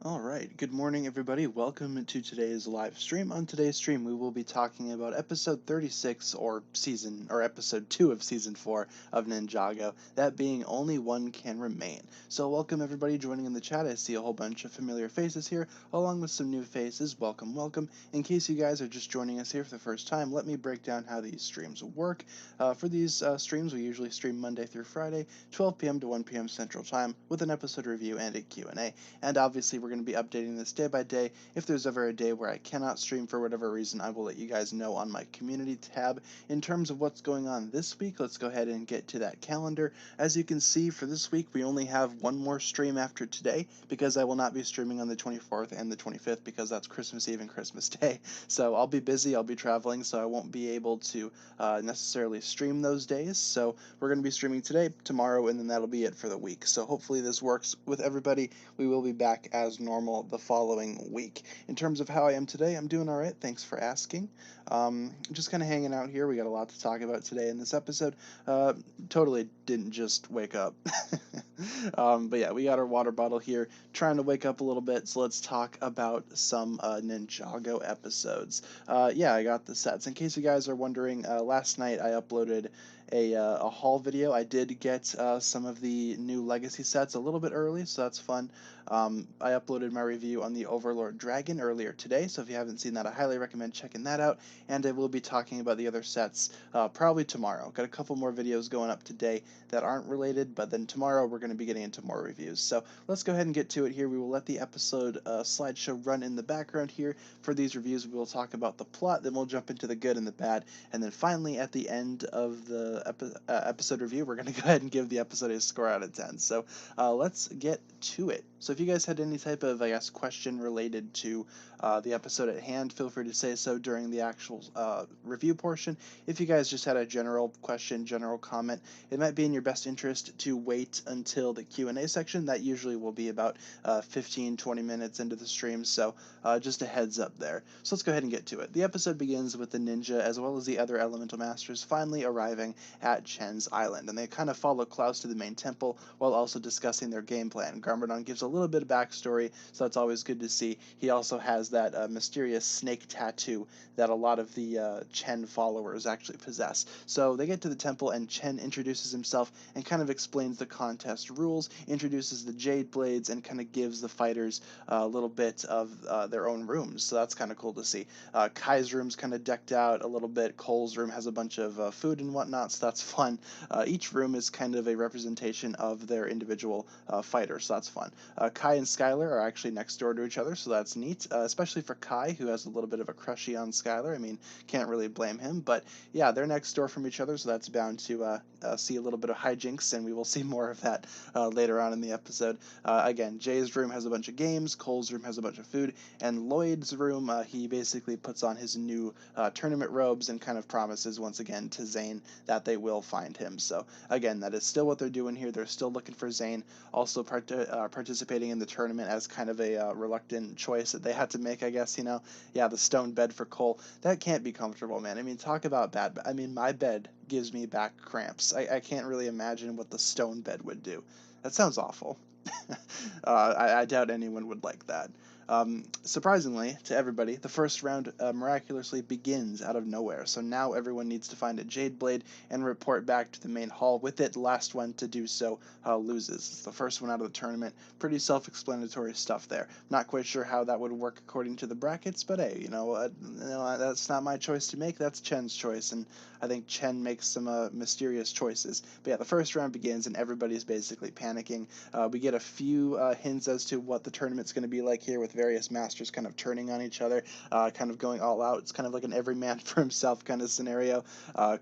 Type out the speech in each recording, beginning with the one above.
All right. Good morning, everybody. Welcome to today's live stream. On today's stream, we will be talking about episode 36 or episode 2 of season 4 of Ninjago, that being Only One Can Remain. So, welcome everybody joining in the chat. I see a whole bunch of familiar faces here, along with some new faces. Welcome, welcome. In case you guys are just joining us here for the first time, let me break down how these streams work. For these streams, we usually stream Monday through Friday, 12 p.m. to 1 p.m. Central Time, with an episode review and a Q&A. And obviously, we're going to be updating this day by day. If there's ever a day where I cannot stream for whatever reason, I will let you guys know on my community tab. In terms of what's going on this week, let's go ahead and get to that calendar. As you can see, for this week, we only have one more stream after today, because I will not be streaming on the 24th and the 25th, because that's Christmas Eve and Christmas Day. So I'll be busy, I'll be traveling, so I won't be able to necessarily stream those days. So we're going to be streaming today, tomorrow, and then that'll be it for the week. So hopefully this works with everybody. We will be back as normal the following week. In terms of how I am today, I'm doing all right. Thanks for asking. Just kind of hanging out here. We got a lot to talk about today in this episode. Totally didn't just wake up. But yeah, we got our water bottle here, trying to wake up a little bit. So let's talk about some Ninjago episodes. Yeah, I got the sets. In case you guys are wondering, last night I uploaded a haul video. I did get some of the new legacy sets a little bit early, so that's fun. I uploaded my review on the Overlord Dragon earlier today, so if you haven't seen that, I highly recommend checking that out. And I will be talking about the other sets probably tomorrow. Got a couple more videos going up today that aren't related, but then tomorrow we're going to be getting into more reviews. So let's go ahead and get to it here. We will let the episode slideshow run in the background here. For these reviews, we will talk about the plot, then we'll jump into the good and the bad, and then finally at the end of the episode review, we're going to go ahead and give the episode a score out of 10. So let's get to it. So if you guys had any type of, I guess, question related to the episode at hand, feel free to say so during the actual review portion. If you guys just had a general question, general comment, it might be in your best interest to wait until the Q&A section. That usually will be about 15-20 minutes into the stream, so just a heads up there. So let's go ahead and get to it. The episode begins with the ninja as well as the other elemental masters finally arriving at Chen's island, and they kind of follow Klaus to the main temple while also discussing their game plan. Garmadon gives a little bit of backstory, so that's always good to see. He also has that mysterious snake tattoo that a lot of the Chen followers actually possess. So they get to the temple, and Chen introduces himself and kind of explains the contest rules, introduces the Jade Blades, and kind of gives the fighters a little bit of their own rooms. So that's kind of cool to see. Kai's room's kind of decked out a little bit. Cole's room has a bunch of food and whatnot, so that's fun. Each room is kind of a representation of their individual fighter, so that's fun. Kai and Skylar are actually next door to each other, so that's neat, especially for Kai, who has a little bit of a crushie on Skylar. I mean, can't really blame him, but yeah, they're next door from each other, so that's bound to see a little bit of hijinks, and we will see more of that later on in the episode. Again, Jay's room has a bunch of games, Cole's room has a bunch of food, and Lloyd's room, he basically puts on his new tournament robes and kind of promises once again to Zane that they will find him. So again, that is still what they're doing here. They're still looking for Zane, also participating in the tournament as kind of a reluctant choice that they had to make, I guess. Yeah, the stone bed for Cole, that can't be comfortable, man. I mean, talk about bad. I mean, my bed gives me back cramps. I can't really imagine what the stone bed would do. That sounds awful. I doubt anyone would like that. Surprisingly to everybody, the first round miraculously begins out of nowhere. So now everyone needs to find a Jade Blade and report back to the main hall with it. The last one to do so loses. It's the first one out of the tournament. Pretty self-explanatory stuff there. Not quite sure how that would work according to the brackets, but hey, that's not my choice to make. That's Chen's choice, and I think Chen makes some mysterious choices. But yeah, the first round begins, and everybody's basically panicking. We get a few hints as to what the tournament's going to be like here, with various masters kind of turning on each other, kind of going all out. It's kind of like an every man for himself kind of scenario.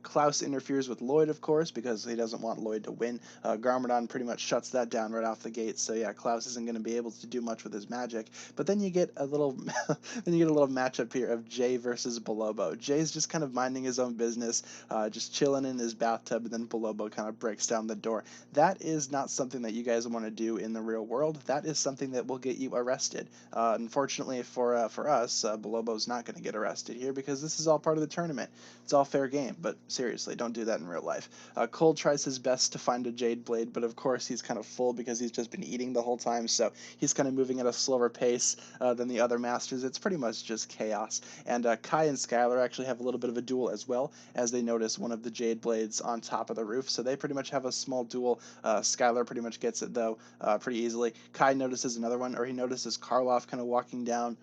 Klaus interferes with Lloyd, of course, because he doesn't want Lloyd to win. Garmadon pretty much shuts that down right off the gate. So yeah, Klaus isn't going to be able to do much with his magic. But then you get a little, matchup here of Jay versus Bolobo. Jay's just kind of minding his own business, just chilling in his bathtub, and then Bolobo kind of breaks down the door. That is not something that you guys want to do in the real world. that is something that will get you arrested. Unfortunately for us, Belobo's not going to get arrested here because this is all part of the tournament. It's all fair game, but seriously, don't do that in real life. Cole tries his best to find a Jade Blade, but of course he's kind of full because he's just been eating the whole time, so he's kind of moving at a slower pace than the other masters. It's pretty much just chaos. And Kai and Skylar actually have a little bit of a duel as well, as they notice one of the Jade Blades on top of the roof, so they pretty much have a small duel. Skylar pretty much gets it, though, pretty easily. Kai notices another one, or he notices Karloff kind of walking down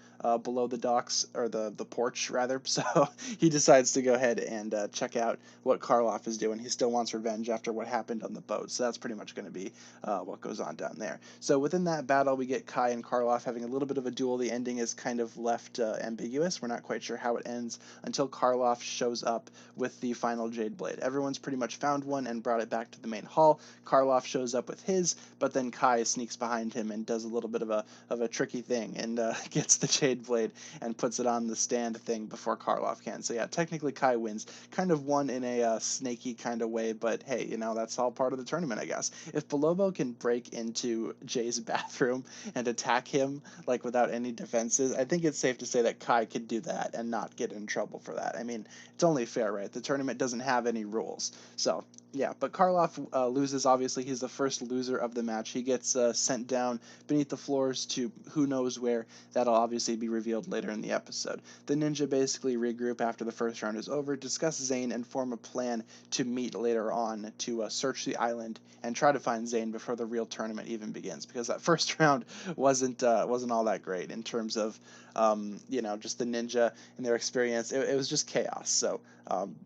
below the docks, or the porch, rather, so he decides to go ahead and check out what Karloff is doing. He still wants revenge after what happened on the boat, so that's pretty much going to be what goes on down there. So within that battle, we get Kai and Karloff having a little bit of a duel. The ending is kind of left ambiguous. We're not quite sure how it ends until Karloff shows up with the final Jade Blade. Everyone's pretty much found one and brought it back to the main hall. Karloff shows up with his, but then Kai sneaks behind him and does a little bit of a tricky thing and gets the Jade Blade and puts it on the stand thing before Karloff can. So yeah, technically Kai wins. Kind of won in a snaky kind of way, but hey, that's all part of the tournament, I guess. If Belobo can break into Jay's bathroom and attack him like without any defenses, I think it's safe to say that Kai could do that and not get in trouble for that. I mean, it's only fair, right? The tournament doesn't have any rules. So yeah, but Karloff loses. Obviously, he's the first loser of the match. He gets sent down beneath the floors to who knows where. That'll obviously be revealed later in the episode. The ninja basically regroup after the first round is over, discuss Zane, and form a plan to meet later on to search the island and try to find Zane before the real tournament even begins. Because that first round wasn't all that great in terms of just the ninja and their experience. It was just chaos. So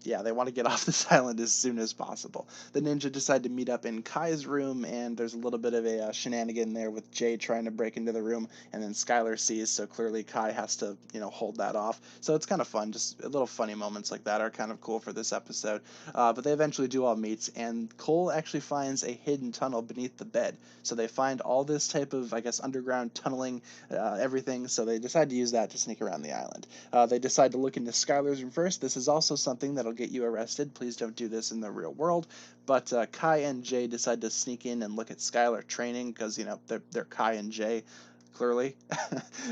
yeah, they want to get off this island as soon as possible. The ninja decide to meet up in Kai's room, and there's a little bit of a shenanigan there with Jay trying to break into the room, and then Skylar sees, so clearly Kai has to, hold that off. So it's kind of fun. Just little funny moments like that are kind of cool for this episode. But they eventually do all meet, and Cole actually finds a hidden tunnel beneath the bed. So they find all this type of, I guess, underground tunneling, everything. So they decide to use that to sneak around the island. They decide to look into Skylar's room first. This is also something that'll get you arrested. Please don't do this in the real world. But Kai and Jay decide to sneak in and look at Skylar training because, they're Kai and Jay, clearly.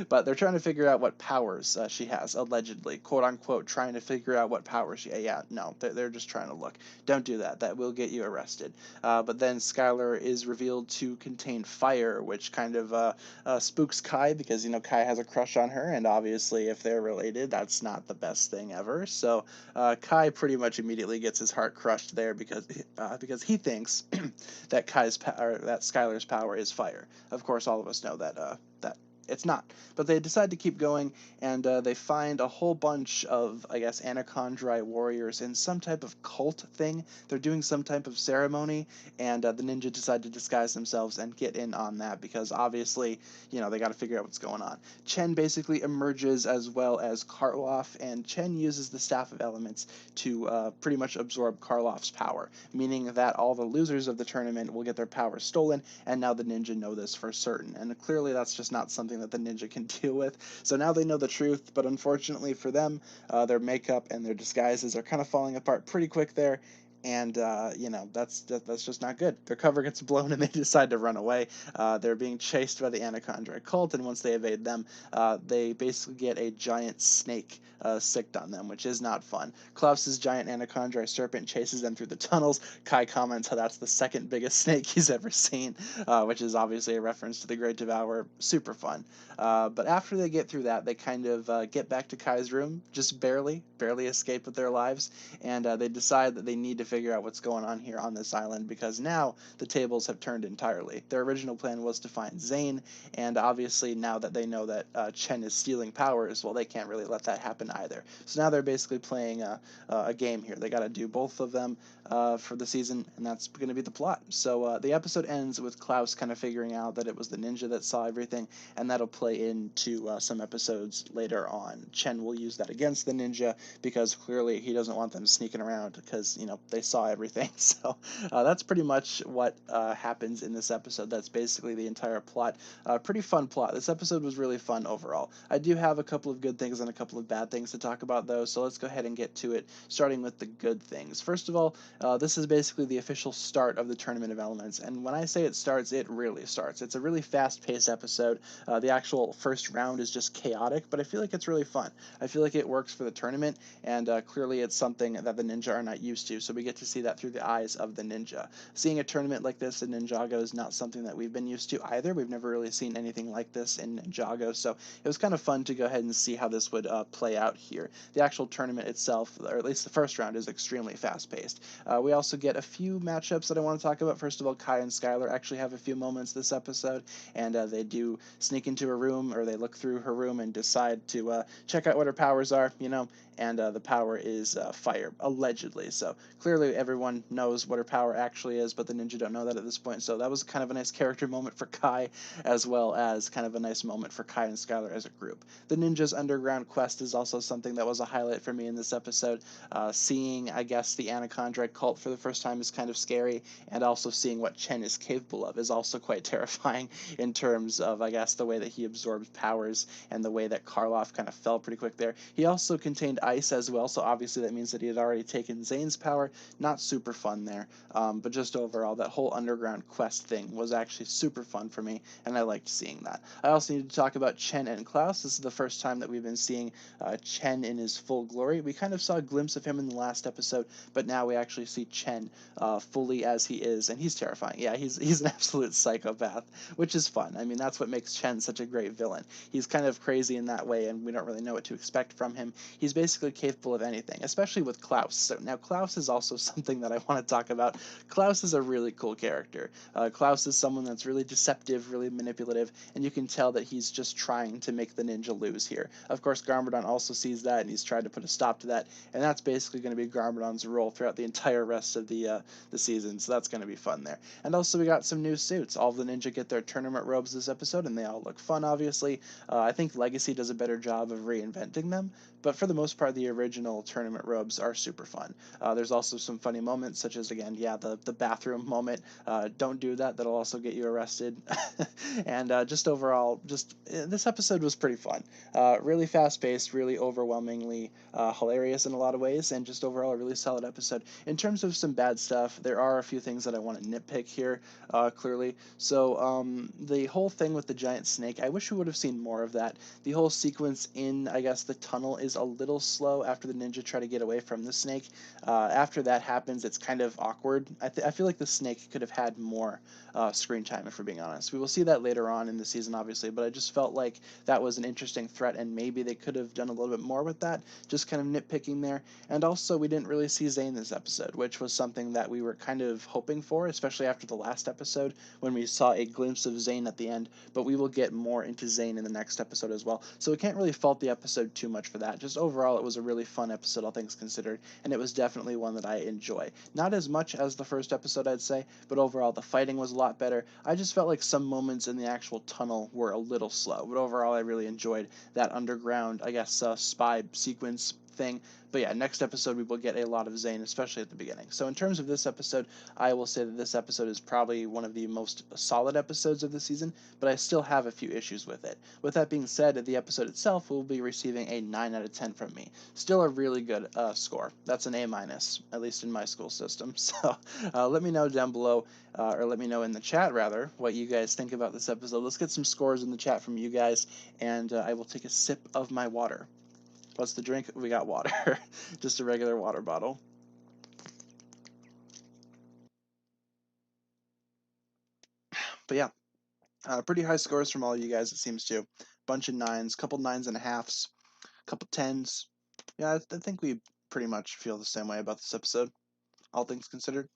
But they're trying to figure out what powers she has, allegedly, quote unquote, trying to figure out what powers she. Yeah, no, they're just trying to look. Don't do that. That will get you arrested. But then Skylar is revealed to contain fire, which kind of spooks Kai because Kai has a crush on her, and obviously if they're related, that's not the best thing ever. So Kai pretty much immediately gets his heart crushed there because he thinks that that Skylar's power is fire. Of course, all of us know that that it's not. But they decide to keep going, and they find a whole bunch of, I guess, Anachondri warriors in some type of cult thing. They're doing some type of ceremony, and the ninja decide to disguise themselves and get in on that because obviously, they got to figure out what's going on. Chen basically emerges as well as Karloff, and Chen uses the Staff of Elements to pretty much absorb Karloff's power, meaning that all the losers of the tournament will get their power stolen, and now the ninja know this for certain. And clearly that's just not something that the ninja can deal with. So now they know the truth, but unfortunately for them, their makeup and their disguises are kind of falling apart pretty quick there. And that's just not good. Their cover gets blown, and they decide to run away. They're being chased by the Anachondri cult, and once they evade them, they basically get a giant snake sicked on them, which is not fun. Klaus's giant Anachondri serpent chases them through the tunnels. Kai comments how that's the second biggest snake he's ever seen, which is obviously a reference to the Great Devourer. Super fun. But after they get through that, they kind of get back to Kai's room, just barely escape with their lives, and they decide that they need to figure out what's going on here on this island because now the tables have turned entirely. Their original plan was to find Zane, and obviously now that they know that Chen is stealing powers, well, they can't really let that happen either. So now they're basically playing a game here. They got to do both of them for the season, and that's going to be the plot. So the episode ends with Klaus kind of figuring out that it was the ninja that saw everything, and that'll play into some episodes later on. Chen will use that against the ninja because clearly he doesn't want them sneaking around because, they saw everything. So that's pretty much what happens in this episode. That's basically the entire plot. Pretty fun plot. This episode was really fun overall. I do have a couple of good things and a couple of bad things to talk about, though, so let's go ahead and get to it, starting with the good things. First of all, this is basically the official start of the Tournament of Elements, and when I say it starts, it really starts. It's a really fast-paced episode. The actual first round is just chaotic, but I feel like it's really fun. I feel like it works for the tournament, and clearly it's something that the ninja are not used to, so we get to see that through the eyes of the ninja. Seeing a tournament like this in Ninjago is not something that we've been used to either. We've never really seen anything like this in Ninjago, so it was kind of fun to go ahead and see how this would play out here. The actual tournament itself, or at least the first round, is extremely fast-paced. We also get a few matchups that I want to talk about. First of all, Kai and Skylar actually have a few moments this episode, and they do sneak into a room, or they look through her room and decide to check out what her powers are, and the power is fire, allegedly. So clearly everyone knows what her power actually is, but the ninja don't know that at this point. So that was kind of a nice character moment for Kai, as well as kind of a nice moment for Kai and Skylar as a group. The ninja's underground quest is also something that was a highlight for me in this episode. Seeing, I guess, the Anachondrite cult for the first time is kind of scary, and also seeing what Chen is capable of is also quite terrifying in terms of, I guess, the way that he absorbs powers and the way that Karloff kind of fell pretty quick there. He also contained ice as well, so obviously that means that he had already taken Zane's power. Not super fun there, but just overall, that whole underground quest thing was actually super fun for me, and I liked seeing that. I also need to talk about Chen and Klaus. This is the first time that we've been seeing Chen in his full glory. We kind of saw a glimpse of him in the last episode, but now we actually see Chen fully as he is, and he's terrifying. Yeah, he's an absolute psychopath, which is fun. I mean, that's what makes Chen such a great villain. He's kind of crazy in that way, and we don't really know what to expect from him. He's basically capable of anything, especially with Klaus. So now Klaus is also something that I want to talk about. Klaus is a really cool character. Klaus is someone that's really deceptive, really manipulative, and you can tell that he's just trying to make the ninja lose here. Of course, Garmadon also sees that, and he's tried to put a stop to that, and that's basically going to be Garmadon's role throughout the entire rest of the season, so that's going to be fun there. And also, we got some new suits. All of the ninja get their tournament robes this episode, and they all look fun, obviously. I think Legacy does a better job of reinventing them, but for the most part, the original tournament robes are super fun. There's also some funny moments, such as, again, yeah, the bathroom moment. Don't do that. That'll also get you arrested. And just overall, this episode was pretty fun. Really fast-paced, really overwhelmingly hilarious in a lot of ways, and just overall a really solid episode. In terms of some bad stuff, there are a few things that I want to nitpick here, clearly. So the whole thing with the giant snake, I wish we would have seen more of that. The whole sequence in, I guess, the tunnel is a little slow after the ninja try to get away from the snake. After that happens, it's kind of awkward. I feel like the snake could have had more screen time, if we're being honest. We will see that later on in the season, obviously, but I just felt like that was an interesting threat, and maybe they could have done a little bit more with that, just kind of nitpicking there. And also, we didn't really see Zane this episode, which was something that we were kind of hoping for, especially after the last episode when we saw a glimpse of Zane at the end, but we will get more into Zane in the next episode as well. So we can't really fault the episode too much for that. Just overall, it was a really fun episode, all things considered, and it was definitely one that I enjoy. Not as much as the first episode, I'd say, but overall, the fighting was a lot better. I just felt like some moments in the actual tunnel were a little slow, but overall, I really enjoyed that underground, I guess, spy sequence thing. But yeah, next episode we will get a lot of Zane, especially at the beginning. So in terms of this episode, I will say that this episode is probably one of the most solid episodes of the season, but I still have a few issues with it. With that being said, the episode itself will be receiving a 9 out of 10 from me. Still a really good score. That's an A minus, at least in my school system. So let me know down below, or let me know in the chat rather, what you guys think about this episode. Let's get some scores in the chat from you guys, and I will take a sip of my water. What's the drink? We got water. Just a regular water bottle. But yeah, pretty high scores from all you guys, it seems to. Bunch of nines, couple nines and a halves, couple tens. Yeah, I think we pretty much feel the same way about this episode, all things considered.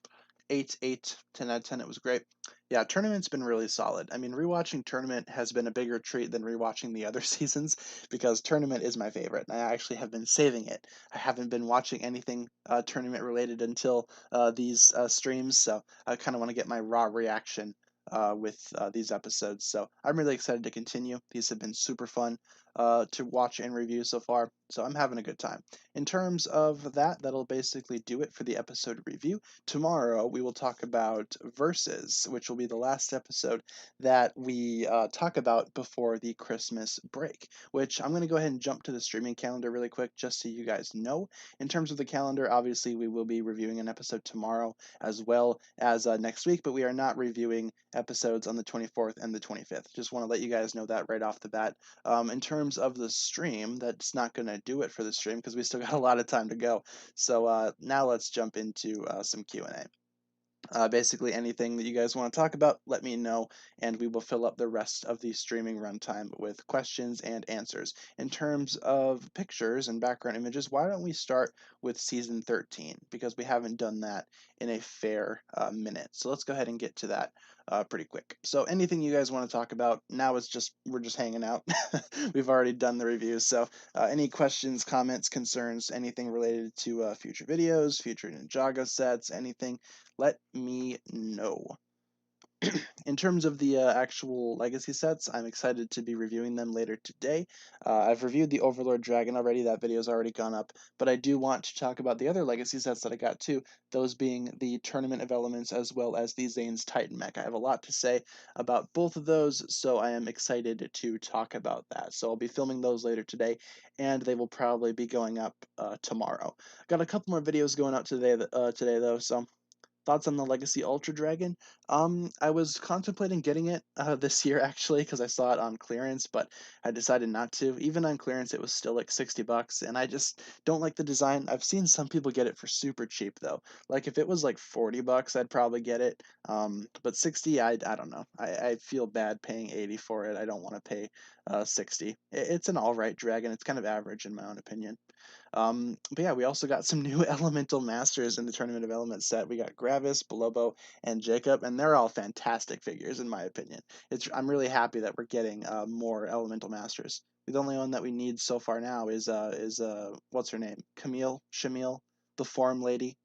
8, 8, 10 out of 10. It was great. Yeah, Tournament's been really solid. I mean, rewatching Tournament has been a bigger treat than rewatching the other seasons because Tournament is my favorite, and I actually have been saving it. I haven't been watching anything Tournament related until these streams, so I kind of want to get my raw reaction with these episodes. So I'm really excited to continue. These have been super fun to watch and review so far, so I'm having a good time. In terms of that, that'll basically do it for the episode review. Tomorrow we will talk about Versus, which will be the last episode that we talk about before the Christmas break, which I'm going to go ahead and jump to the streaming calendar really quick just so you guys know. In terms of the calendar, obviously we will be reviewing an episode tomorrow as well as next week, but we are not reviewing episodes on the 24th and the 25th. Just want to let you guys know that right off the bat. In terms of the stream, that's not going to do it for the stream because we still got a lot of time to go. So now let's jump into some Q&A. Basically, anything that you guys want to talk about, let me know, and we will fill up the rest of the streaming runtime with questions and answers. In terms of pictures and background images, why don't we start with season 13? Because we haven't done that in a fair minute. So let's go ahead and get to that pretty quick. So anything you guys want to talk about, now it's just, we're just hanging out. We've already done the reviews. So any questions, comments, concerns, anything related to future videos, future Ninjago sets, anything, let me know. In terms of the actual legacy sets, I'm excited to be reviewing them later today. I've reviewed the Overlord Dragon already, that video's already gone up, but I do want to talk about the other legacy sets that I got too, those being the Tournament of Elements as well as the Zane's Titan mech. I have a lot to say about both of those, so I am excited to talk about that. So I'll be filming those later today, and they will probably be going up tomorrow. Got a couple more videos going out today though, so thoughts on the Legacy Ultra Dragon? I was contemplating getting it this year actually because I saw it on clearance, but I decided not to. Even on clearance, it was still like $60, and I just don't like the design. I've seen some people get it for super cheap though. Like if it was like $40, I'd probably get it. But 60, I don't know. I feel bad paying 80 for it. I don't want to pay 60. It's an all right dragon. It's kind of average in my own opinion. But yeah, we also got some new Elemental Masters in the Tournament of Elements set. We got Gravis, Bolobo, and Jacob, and they're all fantastic figures in my opinion. I'm really happy that we're getting more Elemental Masters. The only one that we need so far now is what's her name? Shamil, the Form Lady.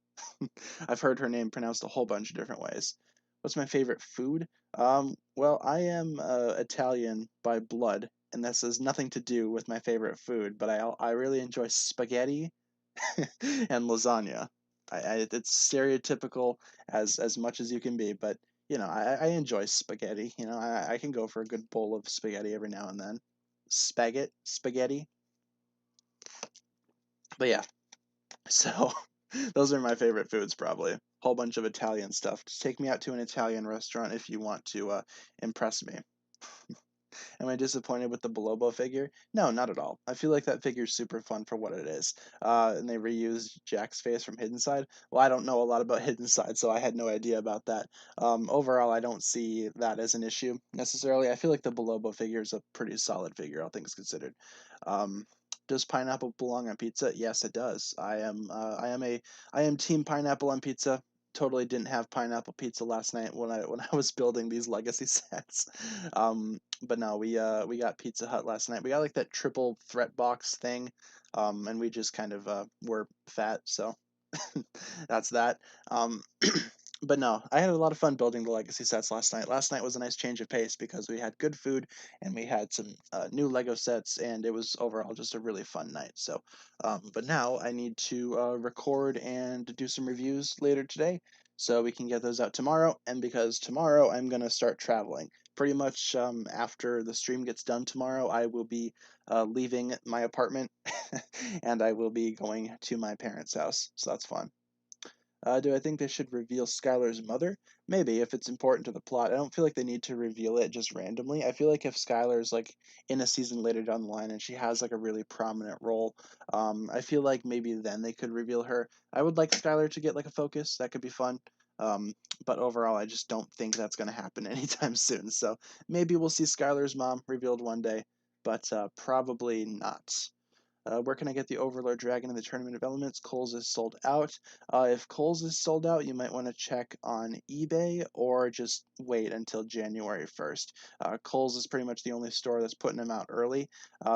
I've heard her name pronounced a whole bunch of different ways. What's my favorite food? Well, I am Italian by blood, and this has nothing to do with my favorite food, but I really enjoy spaghetti and lasagna. It's stereotypical as much as you can be, but you know I enjoy spaghetti. You know I can go for a good bowl of spaghetti every now and then. Spaghetti. But yeah, so those are my favorite foods probably. Whole bunch of Italian stuff. Just take me out to an Italian restaurant if you want to impress me. Am I disappointed with the Bolobo figure? No, not at all. I feel like that figure's super fun for what it is. And they reused Jack's face from Hidden Side. Well, I don't know a lot about Hidden Side, so I had no idea about that. Overall, I don't see that as an issue necessarily. I feel like the Bolobo figure is a pretty solid figure, all things considered. Um, does pineapple belong on pizza? Yes, it does. I am team pineapple on pizza. Totally didn't have pineapple pizza last night when I was building these legacy sets. But no, we got Pizza Hut last night. We got like that triple threat box thing, and we just kind of were fat, so that's that. Um, but no, I had a lot of fun building the legacy sets last night. Last night was a nice change of pace because we had good food and we had some new Lego sets, and it was overall just a really fun night. So, but now I need to record and do some reviews later today so we can get those out tomorrow. And because tomorrow I'm going to start traveling. Pretty much after the stream gets done tomorrow, I will be leaving my apartment and I will be going to my parents' house. So that's fun. Do I think they should reveal Skylar's mother? Maybe, if it's important to the plot. I don't feel like they need to reveal it just randomly. I feel like if Skylar's like in a season later down the line and she has like a really prominent role, I feel like maybe then they could reveal her. I would like Skylar to get like a focus. That could be fun. Um, but overall, I just don't think that's going to happen anytime soon. So maybe we'll see Skylar's mom revealed one day, but probably not. Where can I get the Overlord Dragon in the Tournament of Elements? Kohl's is sold out. If Kohl's is sold out, you might want to check on eBay or just wait until January 1st. Kohl's is pretty much the only store that's putting them out early.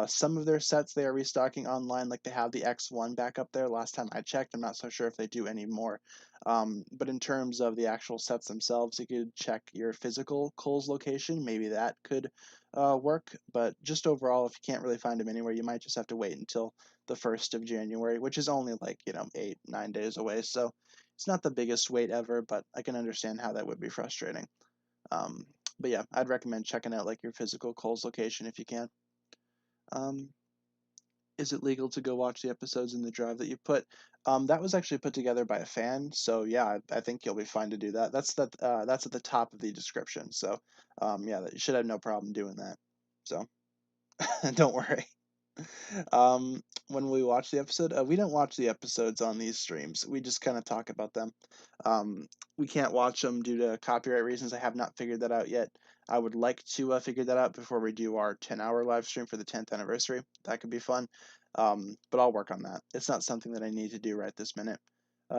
Some of their sets they are restocking online, like they have the X1 back up there. Last time I checked, I'm not so sure if they do any more. But in terms of the actual sets themselves, you could check your physical Kohl's location. Maybe that could work. But just overall, if you can't really find them anywhere, you might just have to wait until the 1st of January, which is only like, 8, 9 days away. So it's not the biggest wait ever, but I can understand how that would be frustrating. Um, but yeah, I'd recommend checking out like your physical Kohl's location if you can. Um, is it legal to go watch the episodes in the drive that you put? That was actually put together by a fan, so yeah, I think you'll be fine to do that. That's at the top of the description, so yeah, you should have no problem doing that. So don't worry. When we watch the episode, we don't watch the episodes on these streams. We just kind of talk about them. Um, we can't watch them due to copyright reasons. I have not figured that out yet. I would like to figure that out before we do our 10-hour live stream for the 10th anniversary. That could be fun. But I'll work on that. It's not something that I need to do right this minute.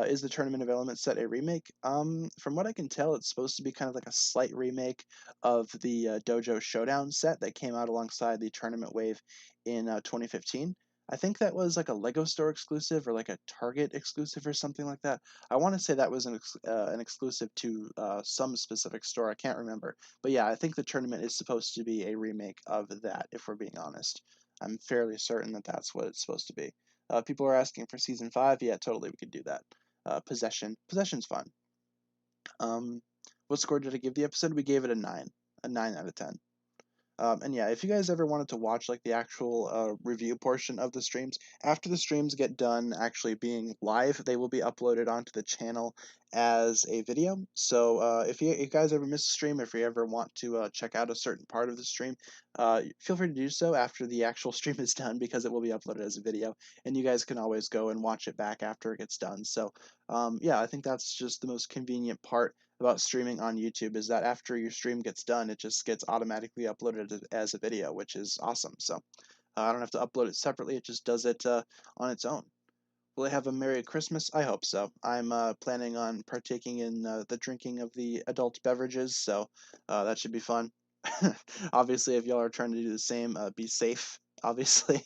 Is the Tournament of Elements set a remake? From what I can tell, it's supposed to be kind of like a slight remake of the Dojo Showdown set that came out alongside the Tournament Wave in 2015. I think that was like a Lego store exclusive or like a Target exclusive or something like that. I want to say that was an exclusive to some specific store. I can't remember. But yeah, I think the tournament is supposed to be a remake of that, if we're being honest. I'm fairly certain that that's what it's supposed to be. People are asking for season 5. Yeah, totally, we could do that. Possession's fun. Um, what score did I give the episode? We gave it a 9 out of 10. And yeah, if you guys ever wanted to watch like the actual review portion of the streams, after the streams get done actually being live, they will be uploaded onto the channel as a video. So if you guys ever miss a stream, if you ever want to check out a certain part of the stream, feel free to do so after the actual stream is done because it will be uploaded as a video, and you guys can always go and watch it back after it gets done. So yeah, I think that's just the most convenient part about streaming on YouTube is that after your stream gets done, it just gets automatically uploaded as a video, which is awesome. So I don't have to upload it separately; it just does it on its own. Will I have a Merry Christmas? I hope so. I'm planning on partaking in the drinking of the adult beverages, so that should be fun. Obviously, if y'all are trying to do the same, be safe, obviously.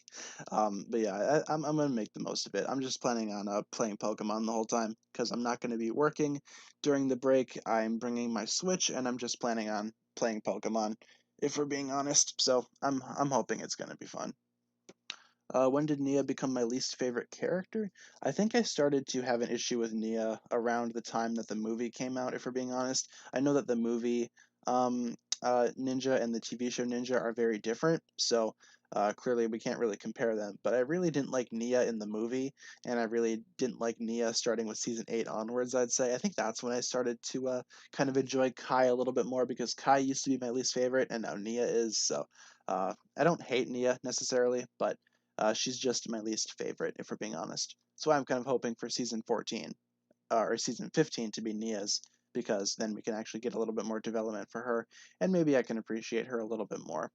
But yeah, I'm going to make the most of it. I'm just planning on playing Pokemon the whole time because I'm not going to be working during the break. I'm bringing my Switch, and I'm just planning on playing Pokemon, if we're being honest. So I'm hoping it's going to be fun. When did Nia become my least favorite character? I think I started to have an issue with Nia around the time that the movie came out, if we're being honest. I know that the movie um, Ninja and the TV show Ninja are very different, so clearly we can't really compare them. But I really didn't like Nia in the movie, and I really didn't like Nia starting with season 8 onwards, I'd say. I think that's when I started to kind of enjoy Kai a little bit more because Kai used to be my least favorite, and now Nia is. So I don't hate Nia necessarily, but she's just my least favorite, if we're being honest. So I'm kind of hoping for season 14 or season 15 to be Nia's, because then we can actually get a little bit more development for her, and maybe I can appreciate her a little bit more.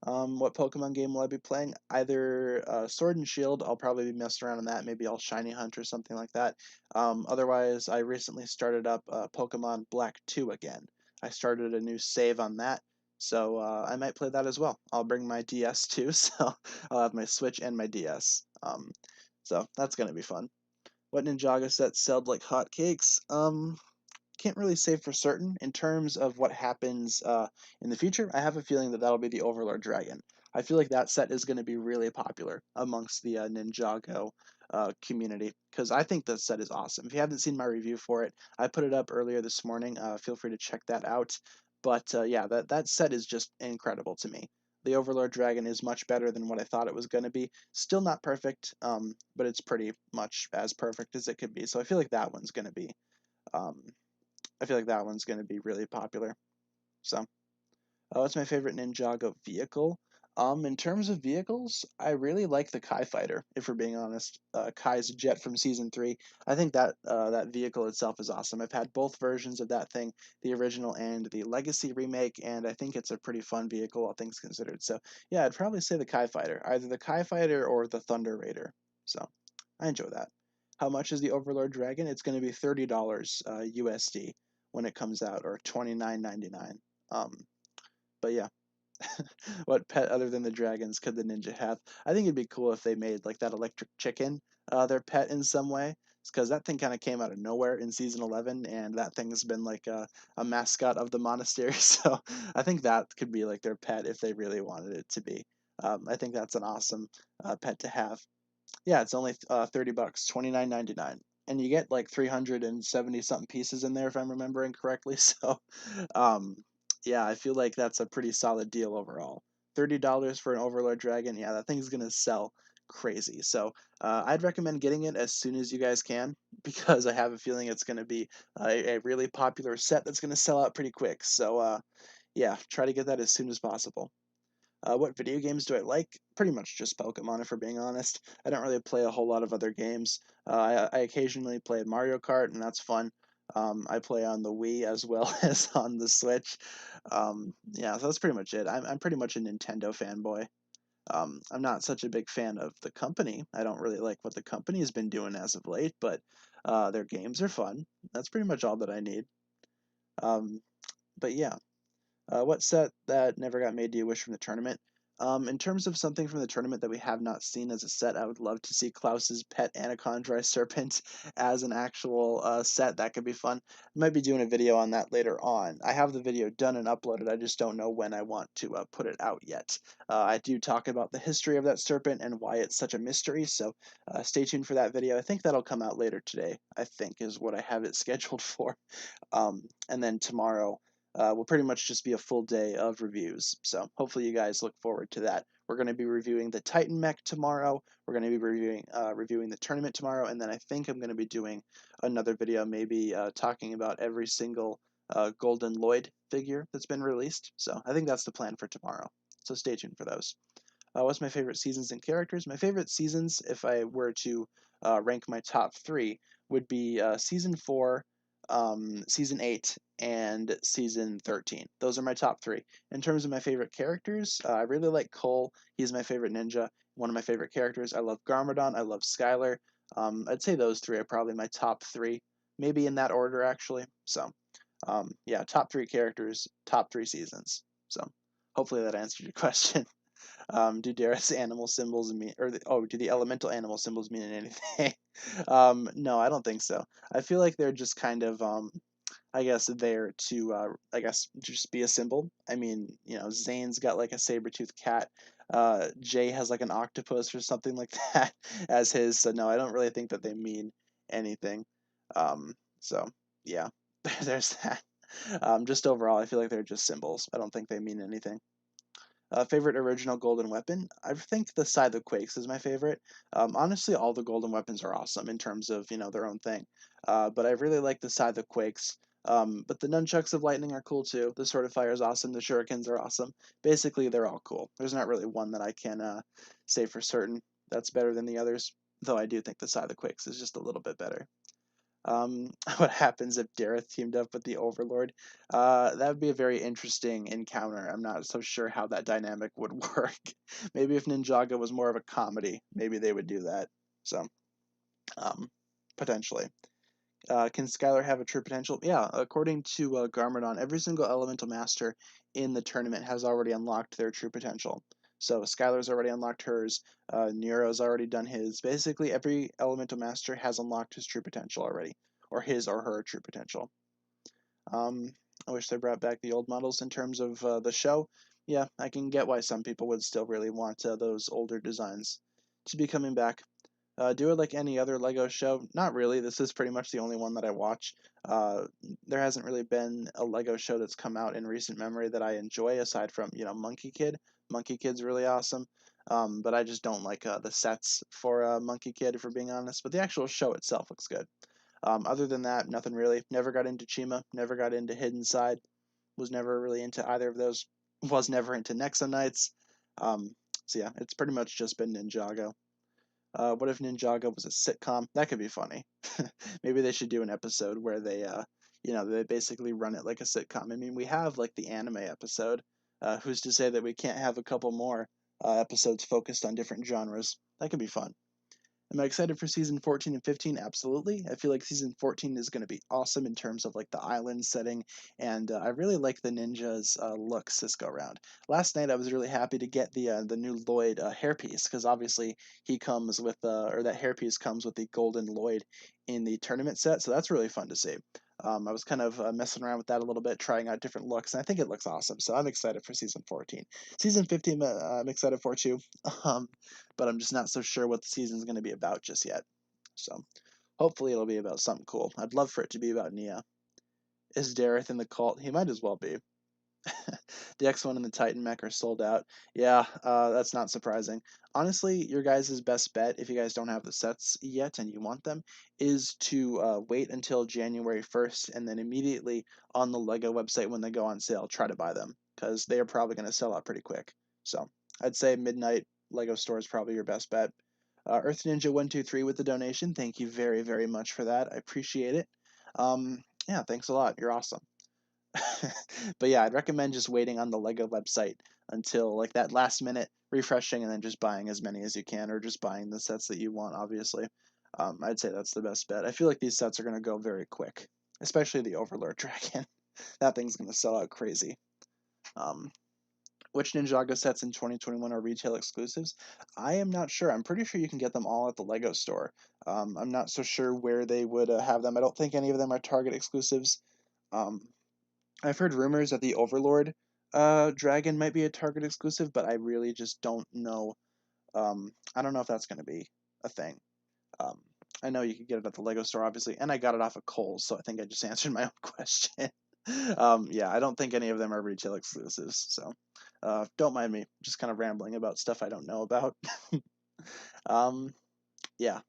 What Pokemon game will I be playing? Either Sword and Shield, I'll probably be messing around on that. Maybe I'll Shiny Hunt or something like that. Otherwise, I recently started up Pokemon Black 2 again. I started a new save on that, so I might play that as well. I'll bring my DS too, so I'll have my Switch and my DS. So that's gonna be fun. What Ninjago sets sold like hotcakes? Can't really say for certain in terms of what happens in the future. I have a feeling that that'll be the Overlord Dragon. I feel like that set is going to be really popular amongst the Ninjago community because I think the set is awesome. If you haven't seen my review for it, I put it up earlier this morning. Feel free to check that out. But yeah, that set is just incredible to me. The Overlord Dragon is much better than what I thought it was going to be. Still not perfect, but it's pretty much as perfect as it could be. So I feel like that one's going to be um, I feel like that one's going to be really popular. So, what's my favorite Ninjago vehicle? In terms of vehicles, I really like the Kai Fighter. If we're being honest, Kai's jet from season 3. I think that that vehicle itself is awesome. I've had both versions of that thing, the original and the Legacy remake, and I think it's a pretty fun vehicle, all things considered. So, yeah, I'd probably say the Kai Fighter, either the Kai Fighter or the Thunder Raider. So, I enjoy that. How much is the Overlord Dragon? It's going to be $30 USD when it comes out, or $29.99. But yeah, what pet other than the dragons could the ninja have? I think it'd be cool if they made like that electric chicken their pet in some way. because that thing kind of came out of nowhere in season 11, and that thing's been like a mascot of the monastery. So I think that could be like their pet if they really wanted it to be. I think that's an awesome pet to have. Yeah, it's only $30, 29.99, and you get like 370 something pieces in there if I'm remembering correctly. So, um, yeah, I feel like that's a pretty solid deal overall. $30 for an Overlord Dragon, yeah, that thing's gonna sell crazy. So, I'd recommend getting it as soon as you guys can because I have a feeling it's gonna be a really popular set that's gonna sell out pretty quick. So, yeah, try to get that as soon as possible. What video games do I like? Pretty much just Pokemon, if we're being honest. I don't really play a whole lot of other games. I occasionally play Mario Kart, and that's fun. I play on the Wii as well as on the Switch. Yeah, so that's pretty much it. I'm pretty much a Nintendo fanboy. I'm not such a big fan of the company. I don't really like what the company has been doing as of late, but their games are fun. That's pretty much all that I need. Um, but yeah. What set that never got made do you wish from the tournament? In terms of something from the tournament that we have not seen as a set, I would love to see Klaus's pet Anachondri serpent as an actual set. That could be fun. I might be doing a video on that later on. I have the video done and uploaded. I just don't know when I want to put it out yet. I do talk about the history of that serpent and why it's such a mystery, so stay tuned for that video. I think that'll come out later today, I think is what I have it scheduled for. And then tomorrow will pretty much just be a full day of reviews. So hopefully you guys look forward to that. We're going to be reviewing the Titan mech tomorrow. We're going to be reviewing the tournament tomorrow, and then I think I'm going to be doing another video, maybe talking about every single Golden Lloyd figure that's been released. So I think that's the plan for tomorrow. So stay tuned for those. What's my favorite seasons and characters? My favorite seasons, if I were to rank my top three, would be season 4, season 8, and season 13. Those are my top three. In terms of my favorite characters, I really like Cole. He's my favorite ninja, one of my favorite characters. I love Garmadon. I love Skylar. I'd say those three are probably my top three, maybe in that order actually. So, yeah, top three characters, top three seasons. So, hopefully that answered your question. Do Darius animal symbols mean, do the elemental animal symbols mean anything? No, I don't think so. I feel like they're just kind of, I guess, there to, I guess, just be a symbol. I mean, Zane's got like a saber-toothed cat. Jay has like an octopus or something like that as his. So no, I don't really think that they mean anything. So yeah, there's that. Just overall, I feel like they're just symbols. I don't think they mean anything. Favorite original golden weapon? I think the Scythe of Quakes is my favorite. Honestly, all the golden weapons are awesome in terms of their own thing. But I really like the Scythe of Quakes. But the Nunchucks of Lightning are cool too. The Sword of Fire is awesome. The Shurikens are awesome. Basically, they're all cool. There's not really one that I can say for certain that's better than the others. Though I do think the Scythe of Quakes is just a little bit better. What happens if Dareth teamed up with the Overlord? That would be a very interesting encounter. I'm not so sure how that dynamic would work. Maybe if Ninjago was more of a comedy, maybe they would do that. So, um, potentially. Can Skylar have a true potential? Yeah, according to Garmadon, every single Elemental Master in the tournament has already unlocked their true potential. So Skylar's already unlocked hers. Nero's already done his. Basically, every Elemental Master has unlocked his true potential already, or his or her true potential. I wish they brought back the old models in terms of the show. Yeah, I can get why some people would still really want those older designs to be coming back. Do it like any other Lego show? Not really. This is pretty much the only one that I watch. There hasn't really been a Lego show that's come out in recent memory that I enjoy aside from, Monkey Kid. Monkey Kid's really awesome. But I just don't like the sets for Monkey Kid, if we're being honest. But the actual show itself looks good. Other than that, nothing really. Never got into Chima. Never got into Hidden Side. Was never really into either of those. Was never into Nexa Knights. So yeah, it's pretty much just been Ninjago. What if Ninjago was a sitcom? That could be funny. Maybe they should do an episode where they basically run it like a sitcom. I mean, we have like the anime episode. Who's to say that we can't have a couple more episodes focused on different genres? That could be fun. Am I excited for season 14 and 15? Absolutely. I feel like season 14 is going to be awesome in terms of like the island setting, and I really like the ninjas' looks this go around. Last night I was really happy to get the new Lloyd hairpiece because obviously he comes with or that hairpiece comes with the golden Lloyd in the tournament set, so that's really fun to see. I was kind of messing around with that a little bit, trying out different looks, and I think it looks awesome. So I'm excited for season 14. Season 15, I'm excited for too. Um, but I'm just not so sure what the season's going to be about just yet. So hopefully it'll be about something cool. I'd love for it to be about Nia. Is Dareth in the cult? He might as well be. The X1 and the Titan mech are sold out. Yeah, that's not surprising. Honestly, your guys' best bet, if you guys don't have the sets yet and you want them, is to wait until January 1st and then immediately on the LEGO website when they go on sale, try to buy them because they are probably going to sell out pretty quick. So I'd say midnight LEGO store is probably your best bet. Earth Ninja 123 with the donation. Thank you very, very much for that. I appreciate it. Yeah, thanks a lot. You're awesome. But yeah, I'd recommend just waiting on the Lego website until like that last minute refreshing and then just buying as many as you can or just buying the sets that you want, obviously. I'd say that's the best bet. I feel like these sets are going to go very quick, especially the Overlord Dragon. That thing's going to sell out crazy. Um, which Ninjago sets in 2021 are retail exclusives? I am not sure. I'm pretty sure you can get them all at the Lego store. I'm not so sure where they would have them. I don't think any of them are Target exclusives. Um, I've heard rumors that the Overlord dragon might be a Target exclusive, but I really just don't know. I don't know if that's going to be a thing. Um, I know you can get it at the Lego store, obviously, and I got it off of Kohl's, so I think I just answered my own question. Yeah, I don't think any of them are retail exclusives, so don't mind me. Just kind of rambling about stuff I don't know about. um, yeah,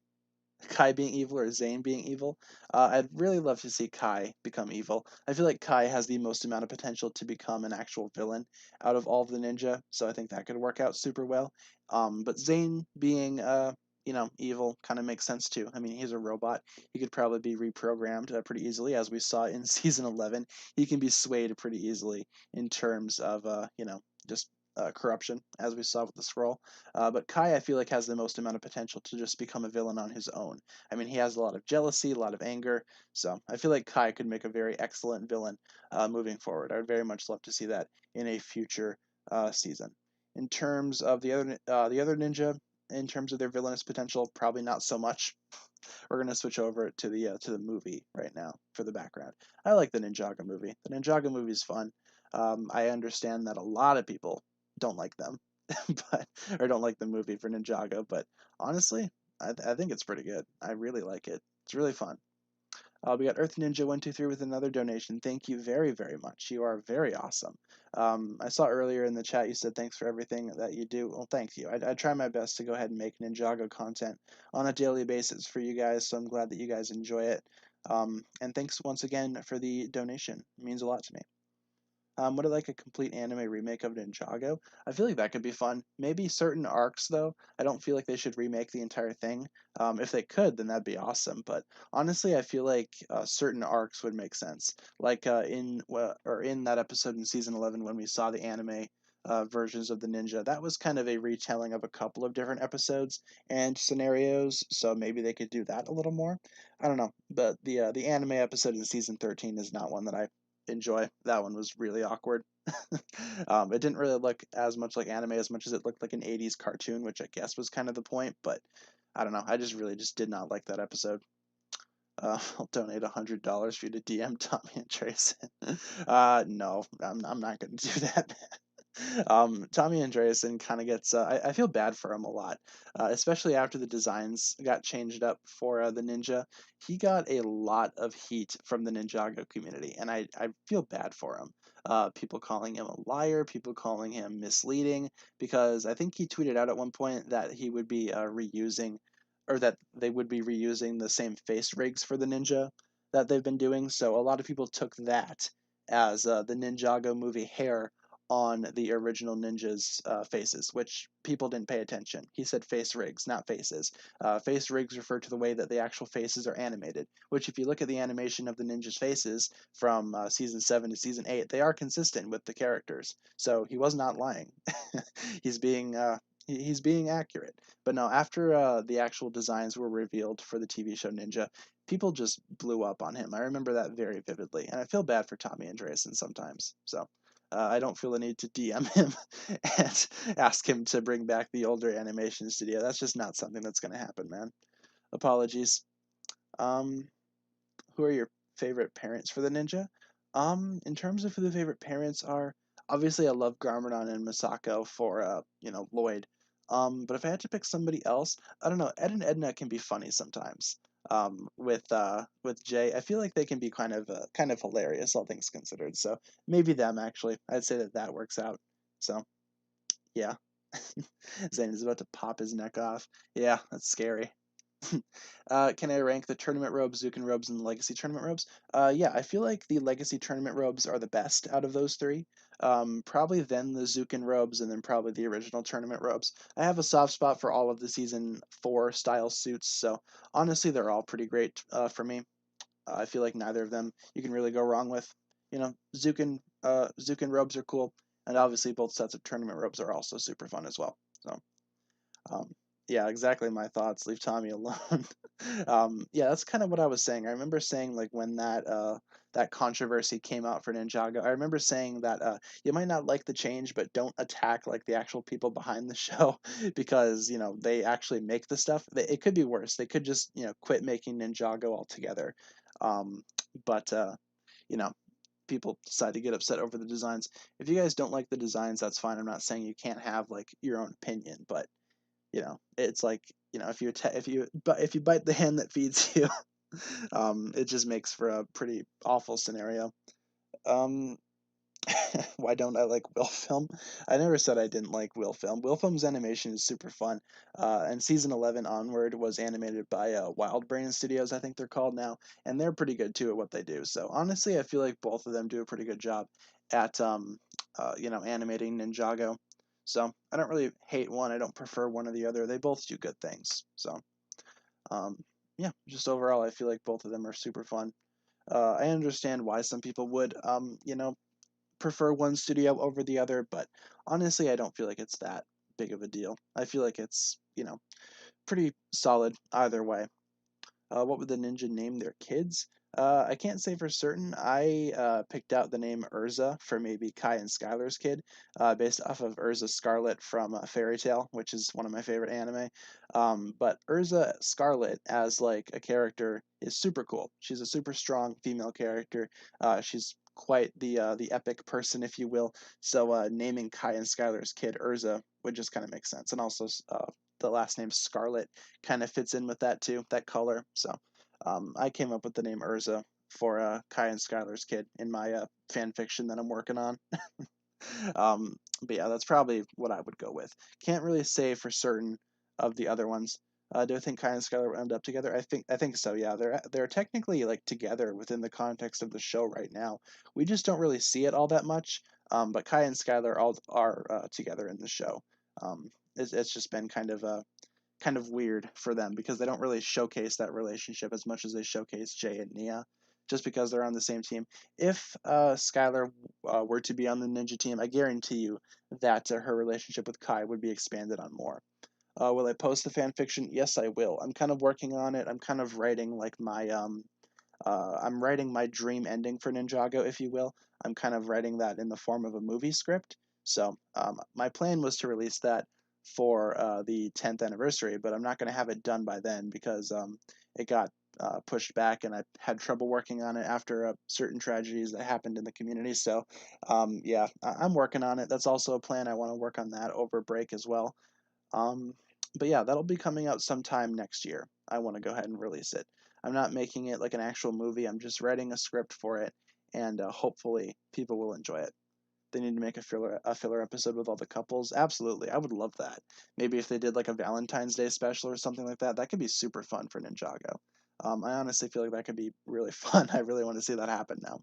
Kai being evil or Zane being evil. I'd really love to see Kai become evil. I feel like Kai has the most amount of potential to become an actual villain out of all of the ninja, so I think that could work out super well. But Zane being, evil kind of makes sense too. I mean, he's a robot. He could probably be reprogrammed pretty easily, as we saw in season 11. He can be swayed pretty easily in terms of, just corruption, as we saw with the scroll. But Kai, I feel like, has the most amount of potential to just become a villain on his own. I mean, he has a lot of jealousy, a lot of anger, so I feel like Kai could make a very excellent villain moving forward. I would very much love to see that in a future season. In terms of the other ninja, in terms of their villainous potential, probably not so much. We're gonna switch over to the movie right now for the background. I like the Ninjago movie. The Ninjago movie is fun. I understand that a lot of people don't like them, but or don't like the movie for Ninjago. But honestly, I think it's pretty good. I really like it. It's really fun. We got Earth Ninja 123 with another donation. Thank you very, very much. You are very awesome. I saw earlier in the chat you said thanks for everything that you do. Well, thank you. I try my best to go ahead and make Ninjago content on a daily basis for you guys, so I'm glad that you guys enjoy it. And thanks once again for the donation. It means a lot to me. Would I like a complete anime remake of Ninjago? I feel like that could be fun. Maybe certain arcs, though. I don't feel like they should remake the entire thing. If they could, then that'd be awesome. But honestly, I feel like certain arcs would make sense. Like in that episode in season 11 when we saw the anime versions of the ninja, that was kind of a retelling of a couple of different episodes and scenarios. So maybe they could do that a little more. I don't know, but the anime episode in season 13 is not one that I enjoy. That one was really awkward. It didn't really look as much like anime as much as it looked like an 80s cartoon, which I guess was kind of the point, but I don't know. I just really just did not like that episode. I'll donate $100 for you to DM Tommy and Trayson. No, I'm not going to do that. Tommy Andreasen kind of gets. I feel bad for him a lot, especially after the designs got changed up for the ninja. He got a lot of heat from the Ninjago community, and I feel bad for him. People calling him a liar, people calling him misleading, because I think he tweeted out at one point that he would be reusing, or that they would be reusing the same face rigs for the ninja that they've been doing. So a lot of people took that as the Ninjago movie hair on the original ninjas' faces, which people didn't pay attention. He said face rigs, not faces. Face rigs refer to the way that the actual faces are animated, which if you look at the animation of the ninjas' faces from season 7 to season 8, they are consistent with the characters. So he was not lying. he's being He's being accurate. But no, after the actual designs were revealed for the TV show Ninja, people just blew up on him. I remember that very vividly, and I feel bad for Tommy Andreasen sometimes. So I don't feel the need to DM him and ask him to bring back the older animation studio. That's just not something that's going to happen, man. Apologies. Um, who are your favorite parents for the ninja? In terms of who the favorite parents are, obviously I love Garmadon and Misako for Lloyd. But if I had to pick somebody else, I don't know. Ed and Edna can be funny sometimes. With Jay, I feel like they can be kind of hilarious, all things considered. So maybe them actually. I'd say that works out. So yeah, Zane is about to pop his neck off. Yeah, that's scary. Can I rank the tournament robes, Zukin robes, and the legacy tournament robes? Yeah, I feel like the legacy tournament robes are the best out of those three. Probably then the Zukin robes, and then probably the original tournament robes. I have a soft spot for all of the season 4 style suits, so honestly, they're all pretty great for me. I feel like neither of them you can really go wrong with. Zukin robes are cool, and obviously both sets of tournament robes are also super fun as well. So um, yeah, exactly my thoughts. Leave Tommy alone. Yeah, that's kind of what I was saying. I remember saying like when that controversy came out for Ninjago, I remember saying that you might not like the change, but don't attack like the actual people behind the show because they actually make the stuff. It could be worse. They could just quit making Ninjago altogether. Um, but you know, people decide to get upset over the designs. If you guys don't like the designs, that's fine. I'm not saying you can't have like your own opinion, but it's like if you bite the hand that feeds you, it just makes for a pretty awful scenario. um why don't I like Will Film? I never said I didn't like Will Film. Will Film's animation is super fun, and season 11 onward was animated by Wild Brain Studios, I think they're called now, and they're pretty good too at what they do. So honestly, I feel like both of them do a pretty good job at animating Ninjago. So I don't really hate one. I don't prefer one or the other. They both do good things. So um, yeah, just overall, I feel like both of them are super fun. I understand why some people would prefer one studio over the other, but honestly, I don't feel like it's that big of a deal. I feel like it's pretty solid either way. What would the ninja name their kids? I can't say for certain. I picked out the name Urza for maybe Kai and Skylar's kid, based off of Urza Scarlet from Fairy Tail, which is one of my favorite anime. But Urza Scarlet as like a character is super cool. She's a super strong female character. She's quite the epic person, if you will. So naming Kai and Skylar's kid Urza would just kind of make sense, and also the last name Scarlet kind of fits in with that too, that color. So I came up with the name Urza for Kai and Skylar's kid in my fan fiction that I'm working on. But yeah, that's probably what I would go with. Can't really say for certain of the other ones. Do I think Kai and Skylar will end up together? I think so. Yeah, they're technically like together within the context of the show right now. We just don't really see it all that much. But Kai and Skylar all are together in the show. It's just been kind of weird for them because they don't really showcase that relationship as much as they showcase Jay and Nia, just because they're on the same team. If Skylar were to be on the Ninja team, I guarantee you that her relationship with Kai would be expanded on more. Will I post the fan fiction? Yes, I will. I'm kind of working on it. I'm kind of writing like I'm writing my dream ending for Ninjago, if you will. I'm kind of writing that in the form of a movie script. So my plan was to release that for the 10th anniversary, but I'm not going to have it done by then because it got pushed back, and I had trouble working on it after certain tragedies that happened in the community. So yeah, I'm working on it. That's also a plan. I want to work on that over break as well. Um, but yeah, that'll be coming out sometime next year. I want to go ahead and release it. I'm not making it like an actual movie. I'm just writing a script for it, and hopefully people will enjoy it. They need to make a filler episode with all the couples. Absolutely, I would love that. Maybe if they did like a Valentine's Day special or something like that, that could be super fun for Ninjago. I honestly feel like that could be really fun. I really want to see that happen now.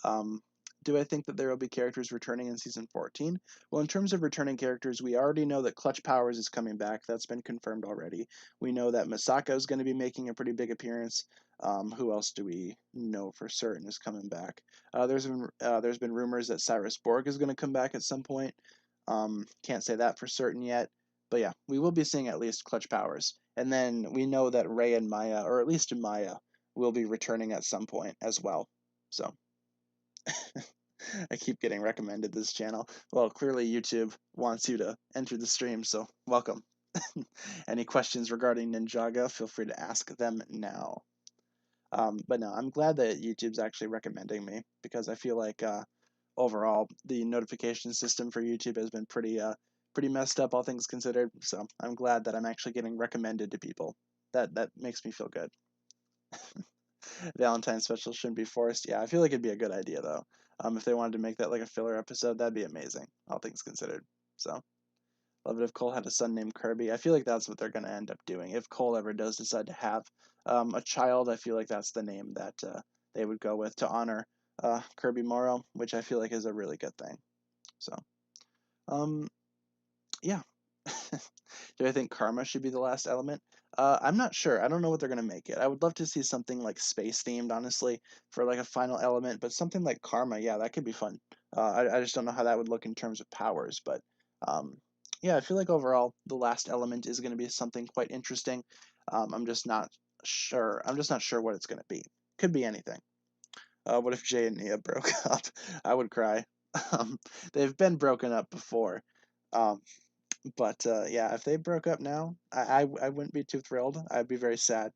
Um, do I think that there will be characters returning in season 14? Well, in terms of returning characters, we already know that Clutch Powers is coming back. That's been confirmed already. We know that Masako is going to be making a pretty big appearance. Who else do we know for certain is coming back? There's been rumors that Cyrus Borg is going to come back at some point. Can't say that for certain yet. But yeah, we will be seeing at least clutch powers. And then we know that Ray and Maya, or at least Maya, will be returning at some point as well. So I keep getting recommended this channel. Well, clearly YouTube wants you to enter the stream, so welcome. Any questions regarding Ninjago, feel free to ask them now. But no, I'm glad that YouTube's actually recommending me, because I feel like overall the notification system for YouTube has been pretty messed up, all things considered. So I'm glad that I'm actually getting recommended to people. That makes me feel good. Valentine's special shouldn't be forced. Yeah, I feel like it'd be a good idea though. If they wanted to make that like a filler episode, that'd be amazing, all things considered. So, love it if Cole had a son named Kirby. I feel like that's what they're gonna end up doing. If Cole ever does decide to have a child, I feel like that's the name that they would go with to honor Kirby Morrow, which I feel like is a really good thing. So, um, yeah. Do I think karma should be the last element? I'm not sure. I don't know what they're gonna make it. I would love to see something like space themed, honestly, for like a final element. But something like karma, yeah, that could be fun. I just don't know how that would look in terms of powers. But um, yeah, I feel like overall the last element is gonna be something quite interesting. I'm just not sure. I'm just not sure what it's gonna be. Could be anything. What if Jay and Nia broke up? I would cry. Um, they've been broken up before. Um, but yeah, if they broke up now, I wouldn't be too thrilled. I'd be very sad.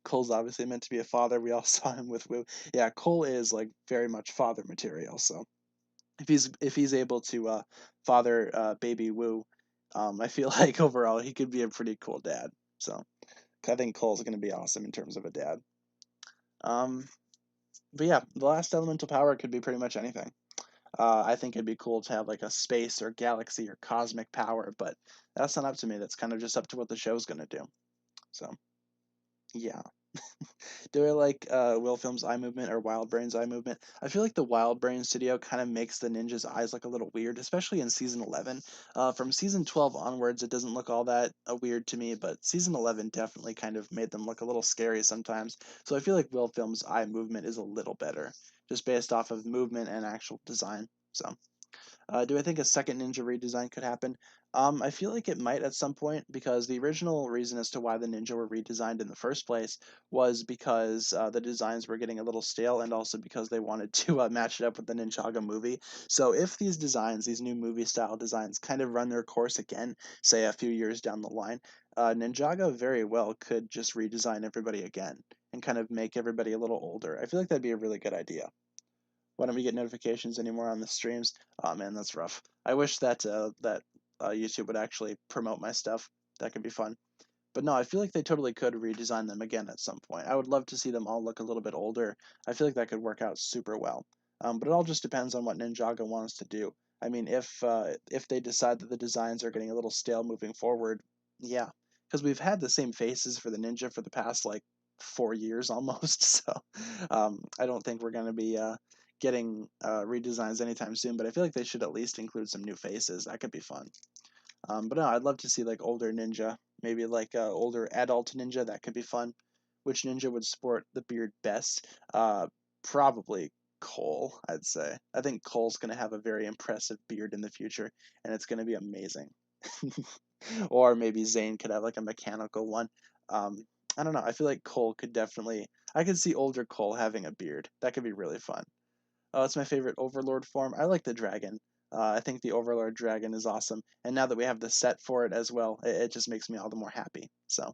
Cole's obviously meant to be a father. We all saw him with Wu. Yeah, Cole is like very much father material. So if he's able to father baby Wu, I feel like overall he could be a pretty cool dad. So I think Cole's going to be awesome in terms of a dad. Um, but yeah, the last elemental power could be pretty much anything. I think it'd be cool to have like a space or galaxy or cosmic power, but that's not up to me. That's kind of just up to what the show's gonna do. So yeah. Do I like Will Film's eye movement or Wild Brain's eye movement? I feel like the Wild Brain studio kind of makes the ninja's eyes look a little weird, especially in season 11. From season 12 onwards, it doesn't look all that weird to me, but season 11 definitely kind of made them look a little scary sometimes. So I feel like Will Film's eye movement is a little better, just based off of movement and actual design. So. Do I think a second ninja redesign could happen? I feel like it might at some point, because the original reason as to why the ninja were redesigned in the first place was because the designs were getting a little stale, and also because they wanted to match it up with the Ninjago movie. So if these designs, these new movie style designs, kind of run their course again, say a few years down the line, Ninjago very well could just redesign everybody again and kind of make everybody a little older. I feel like that'd be a really good idea. Why don't we get notifications anymore on the streams? Oh man, that's rough. I wish that YouTube would actually promote my stuff. That could be fun. But no, I feel like they totally could redesign them again at some point. I would love to see them all look a little bit older. I feel like that could work out super well. But it all just depends on what Ninjago wants to do. I mean, if they decide that the designs are getting a little stale moving forward, yeah, because we've had the same faces for the ninja for the past like 4 years almost. So I don't think we're gonna be getting redesigns anytime soon. But I feel like they should at least include some new faces. That could be fun. But no, I'd love to see like older ninja, maybe like older adult ninja. That could be fun. Which ninja would sport the beard best? Probably Cole, I'd say. I think Cole's gonna have a very impressive beard in the future, and it's gonna be amazing. Or maybe Zane could have like a mechanical one. I don't know. I feel like Cole could definitely. I could see older Cole having a beard. That could be really fun. Oh, it's my favorite Overlord form. I like the dragon. I think the Overlord dragon is awesome, and now that we have the set for it as well, it just makes me all the more happy. So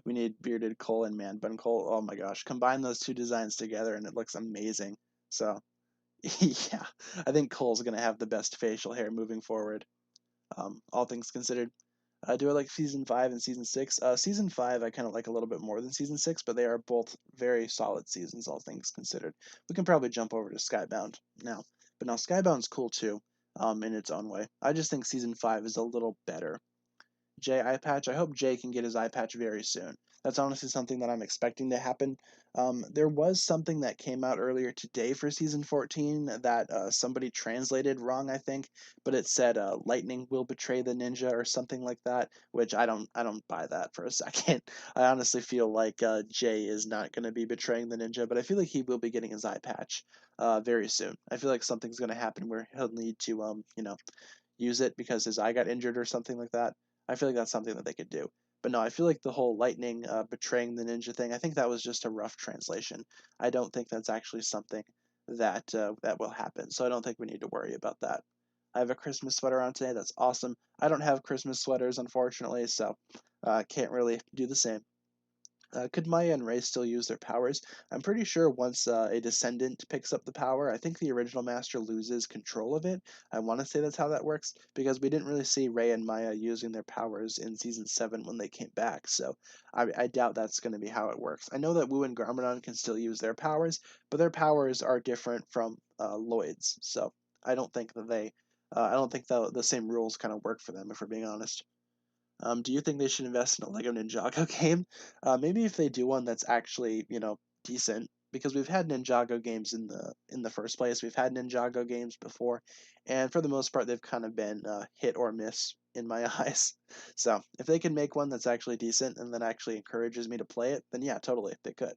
we need bearded Cole and man bun Cole. Oh my gosh, combine those two designs together and it looks amazing. So yeah, I think Cole's gonna have the best facial hair moving forward. All things considered. Do I like season 5 and season 6? Season 5 I kind of like a little bit more than season 6, but they are both very solid seasons, all things considered. We can probably jump over to Skybound now. But now Skybound's cool too, in its own way. I just think season 5 is a little better. Jay eye patch. I hope Jay can get his eye patch very soon. That's honestly something that I'm expecting to happen. There was something that came out earlier today for season 14 that somebody translated wrong, I think, but it said lightning will betray the ninja or something like that, which I don't buy that for a second. I honestly feel like Jay is not going to be betraying the ninja, but I feel like he will be getting his eye patch very soon. I feel like something's going to happen where he'll need to use it because his eye got injured or something like that. I feel like that's something that they could do. But no, I feel like the whole lightning betraying the ninja thing, I think that was just a rough translation. I don't think that's actually something that will happen. So I don't think we need to worry about that. I have a Christmas sweater on today. That's awesome. I don't have Christmas sweaters, unfortunately, so can't really do the same. Could Maya and Ray still use their powers? I'm pretty sure once a descendant picks up the power, I think the original master loses control of it. I want to say that's how that works because we didn't really see Ray and Maya using their powers in season 7 when they came back, so I doubt that's going to be how it works. I know that Wu and Garmadon can still use their powers, but their powers are different from Lloyd's, so I don't think that I don't think the same rules kind of work for them, if we're being honest. Do you think they should invest in a Lego Ninjago game? Maybe if they do one that's actually, decent, because we've had Ninjago games in the first place. We've had Ninjago games before, and for the most part, they've kind of been hit or miss in my eyes. So if they can make one that's actually decent and that actually encourages me to play it, then yeah, totally, they could.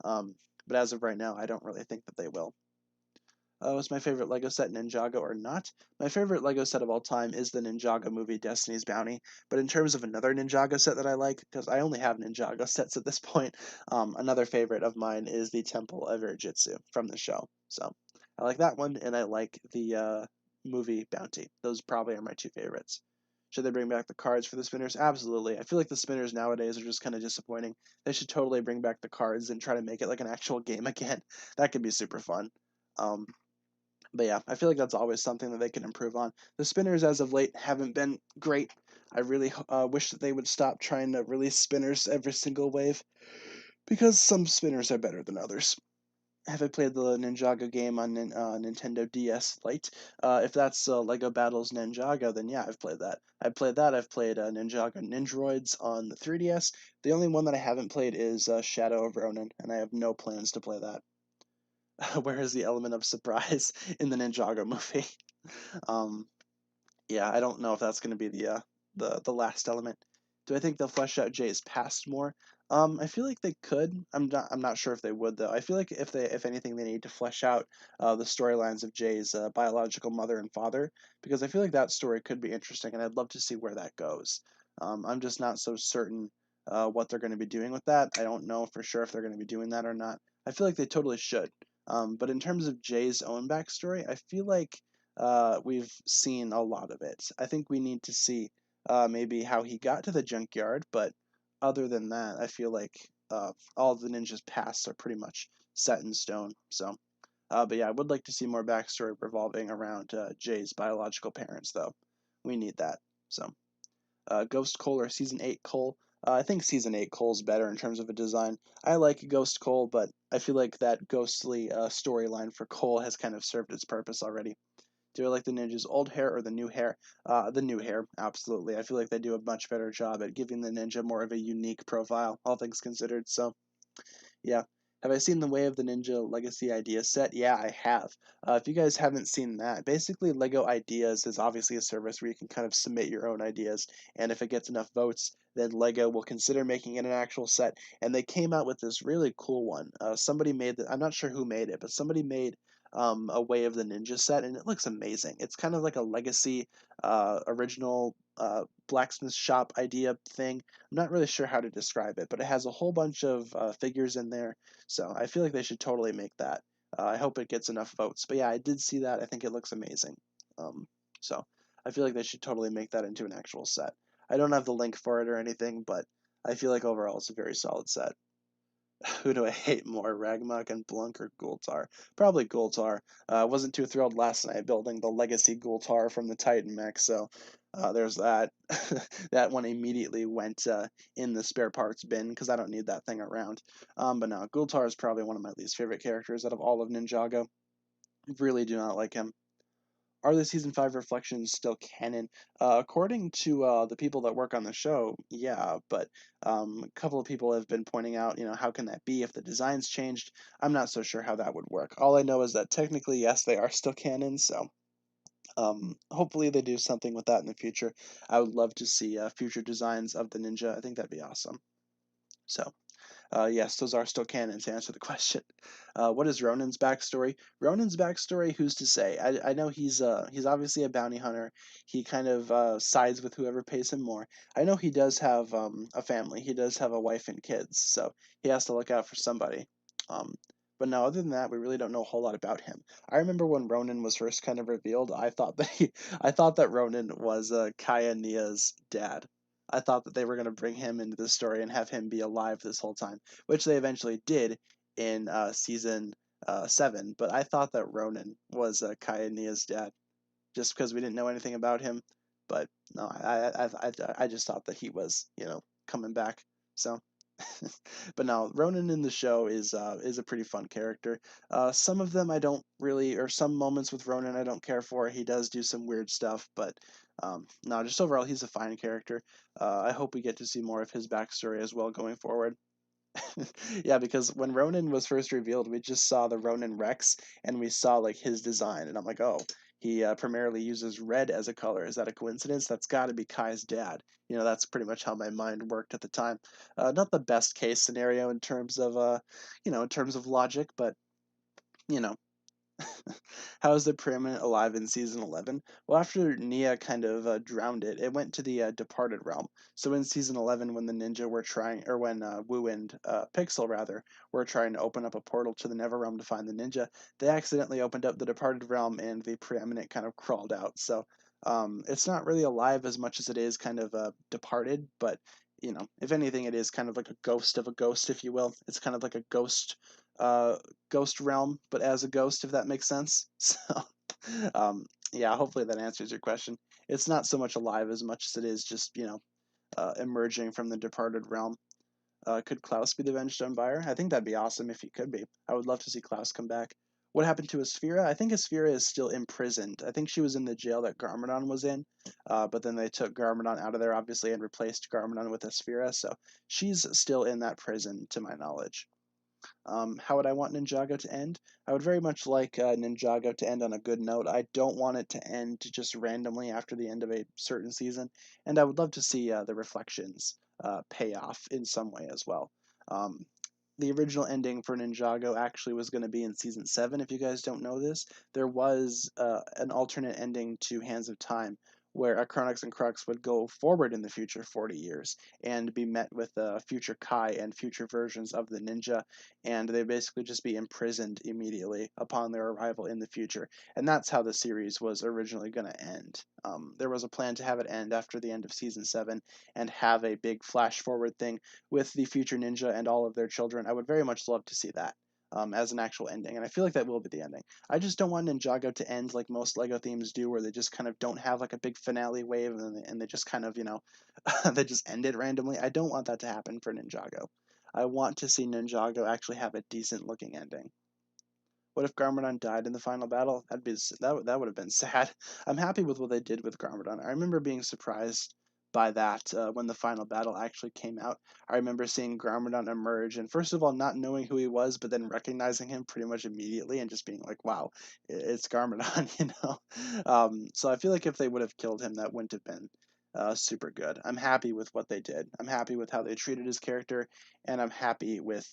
Um, but as of right now, I don't really think that they will. Was my favorite Lego set Ninjago or not? My favorite Lego set of all time is the Ninjago movie Destiny's Bounty. But in terms of another Ninjago set that I like, because I only have Ninjago sets at this point, another favorite of mine is the Temple of Jitsu from the show. So I like that one, and I like the movie Bounty. Those probably are my two favorites. Should they bring back the cards for the spinners? Absolutely. I feel like the spinners nowadays are just kind of disappointing. They should totally bring back the cards and try to make it like an actual game again. That could be super fun. Um, but yeah, I feel like that's always something that they can improve on. The spinners as of late haven't been great. I really wish that they would stop trying to release spinners every single wave because some spinners are better than others. Have I played the Ninjago game on Nintendo DS Lite? If that's Lego Battles Ninjago, then yeah, I've played that. I've played that. I've played Ninjago Ninjroids on the 3DS. The only one that I haven't played is Shadow of Ronin, and I have no plans to play that. Where is the element of surprise in the Ninjago movie? Um, yeah, I don't know if that's going to be the last element. Do I think they'll flesh out Jay's past more? I feel like they could. I'm not sure if they would though. I feel like if anything they need to flesh out the storylines of Jay's biological mother and father because I feel like that story could be interesting and I'd love to see where that goes. I'm just not so certain what they're going to be doing with that. I don't know for sure if they're going to be doing that or not. I feel like they totally should. But in terms of Jay's own backstory, I feel like we've seen a lot of it. I think we need to see maybe how he got to the junkyard, but other than that, I feel like all of the ninjas' pasts are pretty much set in stone. So, but yeah, I would like to see more backstory revolving around Jay's biological parents, though. We need that. So, Ghost Cole or Season 8 Cole. I think Season 8 Cole's better in terms of a design. I like Ghost Cole, but I feel like that ghostly storyline for Cole has kind of served its purpose already. Do I like the ninja's old hair or the new hair? The new hair, absolutely. I feel like they do a much better job at giving the ninja more of a unique profile, all things considered. So, yeah. Have I seen the Way of the Ninja Legacy Idea set? Yeah, I have. If you guys haven't seen that, basically Lego Ideas is obviously a service where you can kind of submit your own ideas, and if it gets enough votes, then Lego will consider making it an actual set. And they came out with this really cool one. Somebody made I'm not sure who made it, but somebody made a Way of the Ninja set, and it looks amazing. It's kind of like a legacy, original blacksmith shop idea thing. I'm not really sure how to describe it, but it has a whole bunch of figures in there, so I feel like they should totally make that. I hope it gets enough votes. But yeah, I did see that. I think it looks amazing. So I feel like they should totally make that into an actual set. I don't have the link for it or anything, but I feel like overall it's a very solid set. Who do I hate more, Ragmok and Blunk or Gultar? Probably Gultar. I wasn't too thrilled last night building the Legacy Gultar from the Titan mech, so there's that. That one immediately went in the spare parts bin because I don't need that thing around. But no, Gultar is probably one of my least favorite characters out of all of Ninjago. Really do not like him. Are the season 5 reflections still canon? According to the people that work on the show, yeah, but a couple of people have been pointing out, how can that be if the designs changed? I'm not so sure how that would work. All I know is that technically, yes, they are still canon, so hopefully they do something with that in the future. I would love to see future designs of the ninja. I think that'd be awesome. So, Yes, those are still canon to answer the question. What is Ronan's backstory? Ronan's backstory, who's to say? I know he's obviously a bounty hunter. He kind of sides with whoever pays him more. I know he does have a family. He does have a wife and kids, so he has to look out for somebody. Um, but no, other than that, we really don't know a whole lot about him. I remember when Ronan was first kind of revealed, I thought that Ronan was Kaya Nia's dad. I thought that they were going to bring him into the story and have him be alive this whole time, which they eventually did in season 7. But I thought that Ronan was Kaya Nia's dad, just because we didn't know anything about him. But no, I just thought that he was, coming back. So, but no, Ronan in the show is a pretty fun character. Some of them I don't really, or some moments with Ronan I don't care for. He does do some weird stuff, but no, just overall he's a fine character. I hope we get to see more of his backstory as well going forward. Yeah, because when Ronan was first revealed, we just saw the Ronan Rex and we saw like his design, and I'm like, oh, he primarily uses red as a color. Is that a coincidence? That's got to be Kai's dad. That's pretty much how my mind worked at the time. Not the best case scenario in terms of in terms of logic, but you know, how is the preeminent alive in season 11? Well, after Nia kind of drowned it went to the departed realm. So in season 11, when the ninja were trying, or when Wu and Pixel rather were trying to open up a portal to the Never Realm to find the ninja, they accidentally opened up the departed realm, and the preeminent kind of crawled out. So it's not really alive as much as it is kind of departed, but if anything, it is kind of like a ghost of a ghost, if you will. It's kind of like a uh, ghost realm, but as a ghost, if that makes sense. So, yeah, hopefully that answers your question. It's not so much alive as much as it is just, emerging from the departed realm. Could Klaus be the Avenged Empire? I think that'd be awesome if he could be. I would love to see Klaus come back. What happened to Asphira? I think Asphira is still imprisoned. I think she was in the jail that Garmadon was in, but then they took Garmadon out of there, obviously, and replaced Garmadon with Asphira, so she's still in that prison, to my knowledge. How would I want Ninjago to end? I would very much like Ninjago to end on a good note. I don't want it to end just randomly after the end of a certain season, and I would love to see the reflections pay off in some way as well. Um, the original ending for Ninjago actually was going to be in season 7. If you guys don't know this, there was an alternate ending to Hands of Time where Acronix and Crux would go forward in the future 40 years and be met with future Kai and future versions of the ninja, and they basically just be imprisoned immediately upon their arrival in the future. And that's how the series was originally going to end. There was a plan to have it end after the end of season 7 and have a big flash forward thing with the future ninja and all of their children. I would very much love to see that. As an actual ending, and I feel like that will be the ending. I just don't want Ninjago to end like most Lego themes do, where they just kind of don't have like a big finale wave and they just kind of, they just end it randomly. I don't want that to happen for Ninjago. I want to see Ninjago actually have a decent looking ending. What if Garmadon died in the final battle? That would have been sad. I'm happy with what they did with Garmadon. I remember being surprised by that when the final battle actually came out. I remember seeing Garmadon emerge, and first of all, not knowing who he was, but then recognizing him pretty much immediately, and just being like, "Wow, it's Garmadon," So I feel like if they would have killed him, that wouldn't have been super good. I'm happy with what they did. I'm happy with how they treated his character, and I'm happy with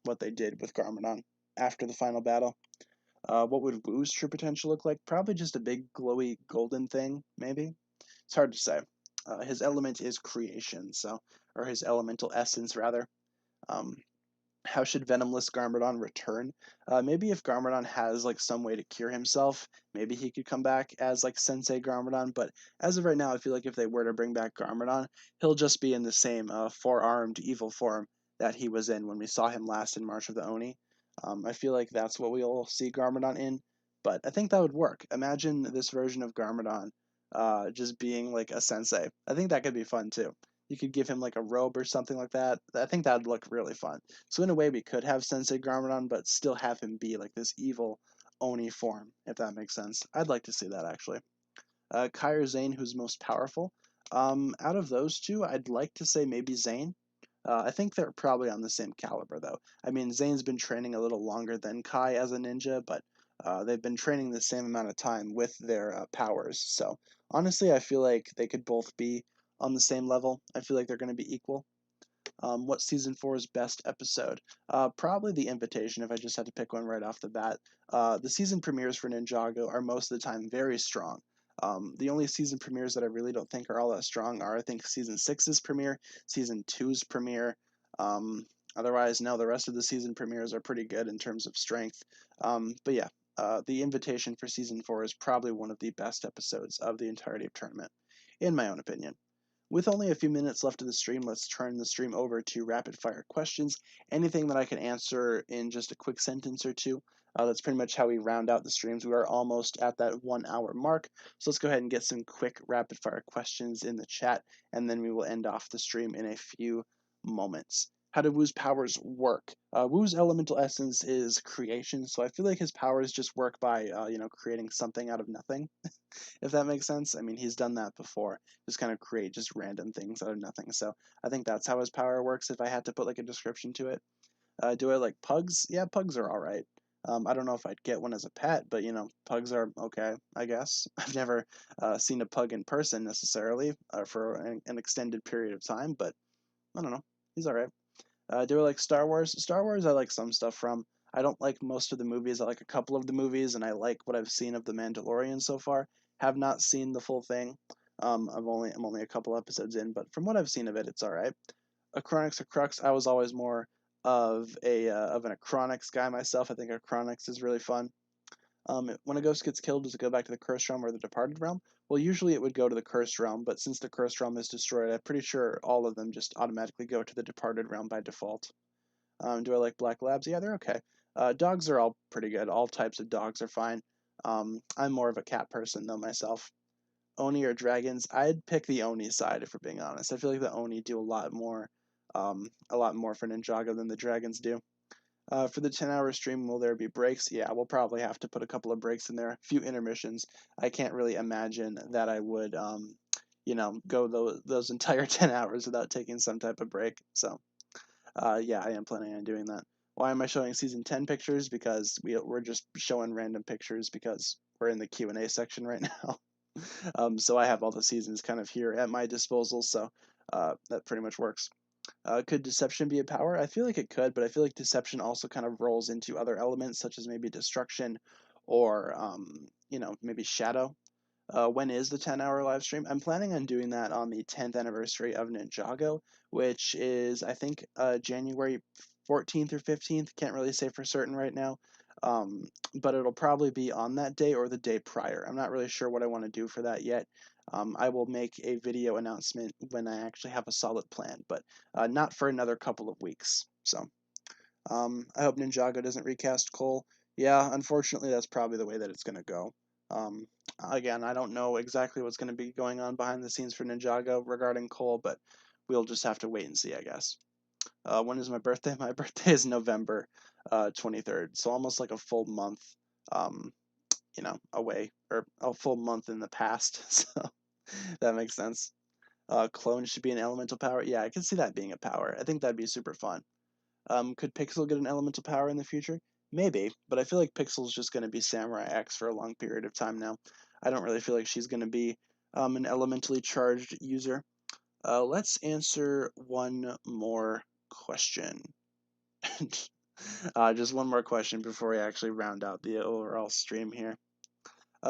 what they did with Garmadon after the final battle. What would Wu's true potential look like? Probably just a big glowy golden thing, maybe. It's hard to say. His element is creation, or his elemental essence rather. Um, how should Venomless Garmadon return? Maybe if Garmadon has like some way to cure himself, maybe he could come back as like Sensei Garmadon. But as of right now, I feel like if they were to bring back Garmadon, he'll just be in the same four-armed evil form that he was in when we saw him last in March of the Oni. I feel like that's what we'll see Garmadon in, but I think that would work. Imagine this version of Garmadon just being like a sensei. I think that could be fun too. You could give him like a robe or something like that. I think that would look really fun. So in a way, we could have Sensei Garmadon, but still have him be like this evil Oni form, if that makes sense. I'd like to see that actually. Kai or Zane, who's most powerful? Out of those two, I'd like to say maybe Zane. I think they're probably on the same caliber, though. I mean, Zane's been training a little longer than Kai as a ninja, but they've been training the same amount of time with their powers. So honestly, I feel like they could both be on the same level. I feel like they're going to be equal. What season four's best episode? Probably The Invitation, if I just had to pick one right off the bat. The season premieres for Ninjago are most of the time very strong. The only season premieres that I really don't think are all that strong are, I think, season six's premiere, season two's premiere. Um, Otherwise, no, the rest of the season premieres are pretty good in terms of strength. But yeah, The Invitation for season four is probably one of the best episodes of the entirety of tournament, in my own opinion. With only a few minutes left of the stream, let's turn the stream over to rapid fire questions. Anything that I can answer in just a quick sentence or two. That's pretty much how we round out the streams. We are almost at that 1 hour mark. So let's go ahead and get some quick rapid fire questions in the chat, and then we will end off the stream in a few moments. How do Wu's powers work? Wu's elemental essence is creation, so I feel like his powers just work by, creating something out of nothing, if that makes sense. I mean, he's done that before, just kind of create just random things out of nothing. So I think that's how his power works, if I had to put like a description to it. Do I like pugs? Yeah, pugs are all right. I don't know if I'd get one as a pet, but pugs are okay, I guess. I've never seen a pug in person necessarily for an extended period of time, but I don't know. He's all right. Do I like Star Wars? Star Wars, I like some stuff from. I don't like most of the movies. I like a couple of the movies, and I like what I've seen of The Mandalorian so far. Have not seen the full thing. I'm only a couple episodes in, but from what I've seen of it, it's all right. Acronix or Crux, I was always more of an Acronix guy myself. I think Acronix is really fun. When a ghost gets killed, does it go back to the cursed realm or the departed realm? Well, usually it would go to the cursed realm, but since the cursed realm is destroyed, I'm pretty sure all of them just automatically go to the departed realm by default. Do I like black labs? Yeah, they're okay. Dogs are all pretty good. All types of dogs are fine. I'm more of a cat person though myself. Oni or dragons? I'd pick the Oni side if we're being honest. I feel like the Oni do a lot more for Ninjago than the dragons do. For the 10-hour stream, will there be breaks? Yeah, we'll probably have to put a couple of breaks in there, a few intermissions. I can't really imagine that I would, go those entire 10 hours without taking some type of break. So, yeah, I am planning on doing that. Why am I showing season 10 pictures? Because we're just showing random pictures because we're in the Q&A section right now. So I have all the seasons kind of here at my disposal, so that pretty much works. Could deception be a power? I feel like it could, but I feel like deception also kind of rolls into other elements, such as maybe destruction or, maybe shadow. When is the 10-hour live stream? I'm planning on doing that on the 10th anniversary of Ninjago, which is, I think, January 14th or 15th. Can't really say for certain right now. But it'll probably be on that day or the day prior. I'm not really sure what I want to do for that yet. I will make a video announcement when I actually have a solid plan, but not for another couple of weeks. So I hope Ninjago doesn't recast Cole. Yeah, unfortunately, that's probably the way that it's going to go. Um, Again, I don't know exactly what's going to be going on behind the scenes for Ninjago regarding Cole, but we'll just have to wait and see, I guess. When is my birthday? My birthday is November 23rd, so almost like a full month, um, away, or a full month in the past. So that makes sense. Clone should be an elemental power. Yeah, I can see that being a power. I think that'd be super fun. Could Pixel get an elemental power in the future? Maybe, but I feel like Pixel's just going to be Samurai X for a long period of time now. I don't really feel like she's going to be an elementally charged user. Let's answer one more question. Just one more question before we actually round out the overall stream here.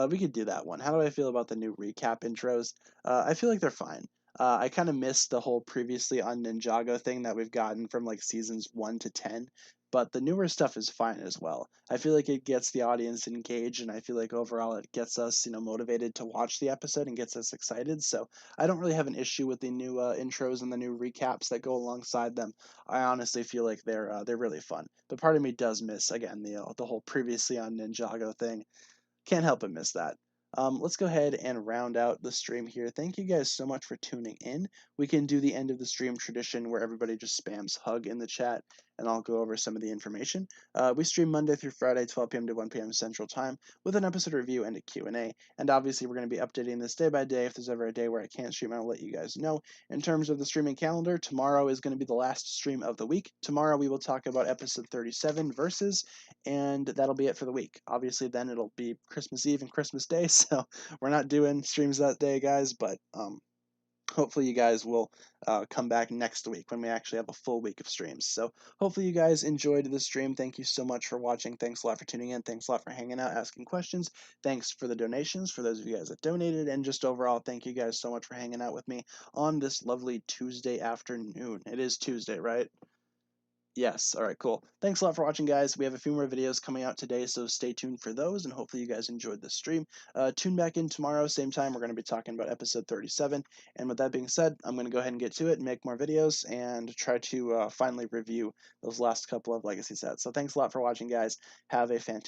We could do that one. How do I feel about the new recap intros? I feel like they're fine. I kind of missed the whole previously on Ninjago thing that we've gotten from like seasons 1 to 10, but the newer stuff is fine as well. I feel like it gets the audience engaged, and I feel like overall it gets us, motivated to watch the episode and gets us excited. So I don't really have an issue with the new intros and the new recaps that go alongside them. I honestly feel like they're really fun. But part of me does miss again the whole previously on Ninjago thing. Can't help but miss that. Let's go ahead and round out the stream here. Thank you guys so much for tuning in. We can do the end of the stream tradition where everybody just spams hug in the chat, and I'll go over some of the information. We stream Monday through Friday, 12 p.m. to 1 p.m. Central Time, with an episode review and a Q&A. And obviously, we're going to be updating this day by day. If there's ever a day where I can't stream, I'll let you guys know. In terms of the streaming calendar, tomorrow is going to be the last stream of the week. Tomorrow, we will talk about episode 37, Versus, and that'll be it for the week. Obviously, then it'll be Christmas Eve and Christmas Day, so we're not doing streams that day, guys, but hopefully you guys will come back next week when we actually have a full week of streams. So hopefully you guys enjoyed the stream. Thank you so much for watching. Thanks a lot for tuning in. Thanks a lot for hanging out, asking questions. Thanks for the donations for those of you guys that donated. And just overall, thank you guys so much for hanging out with me on this lovely Tuesday afternoon. It is Tuesday, right? Yes. All right, cool. Thanks a lot for watching, guys. We have a few more videos coming out today, so stay tuned for those, and hopefully you guys enjoyed the stream. Tune back in tomorrow, same time. We're going to be talking about episode 37. And with that being said, I'm going to go ahead and get to it and make more videos and try to finally review those last couple of legacy sets. So thanks a lot for watching, guys. Have a fantastic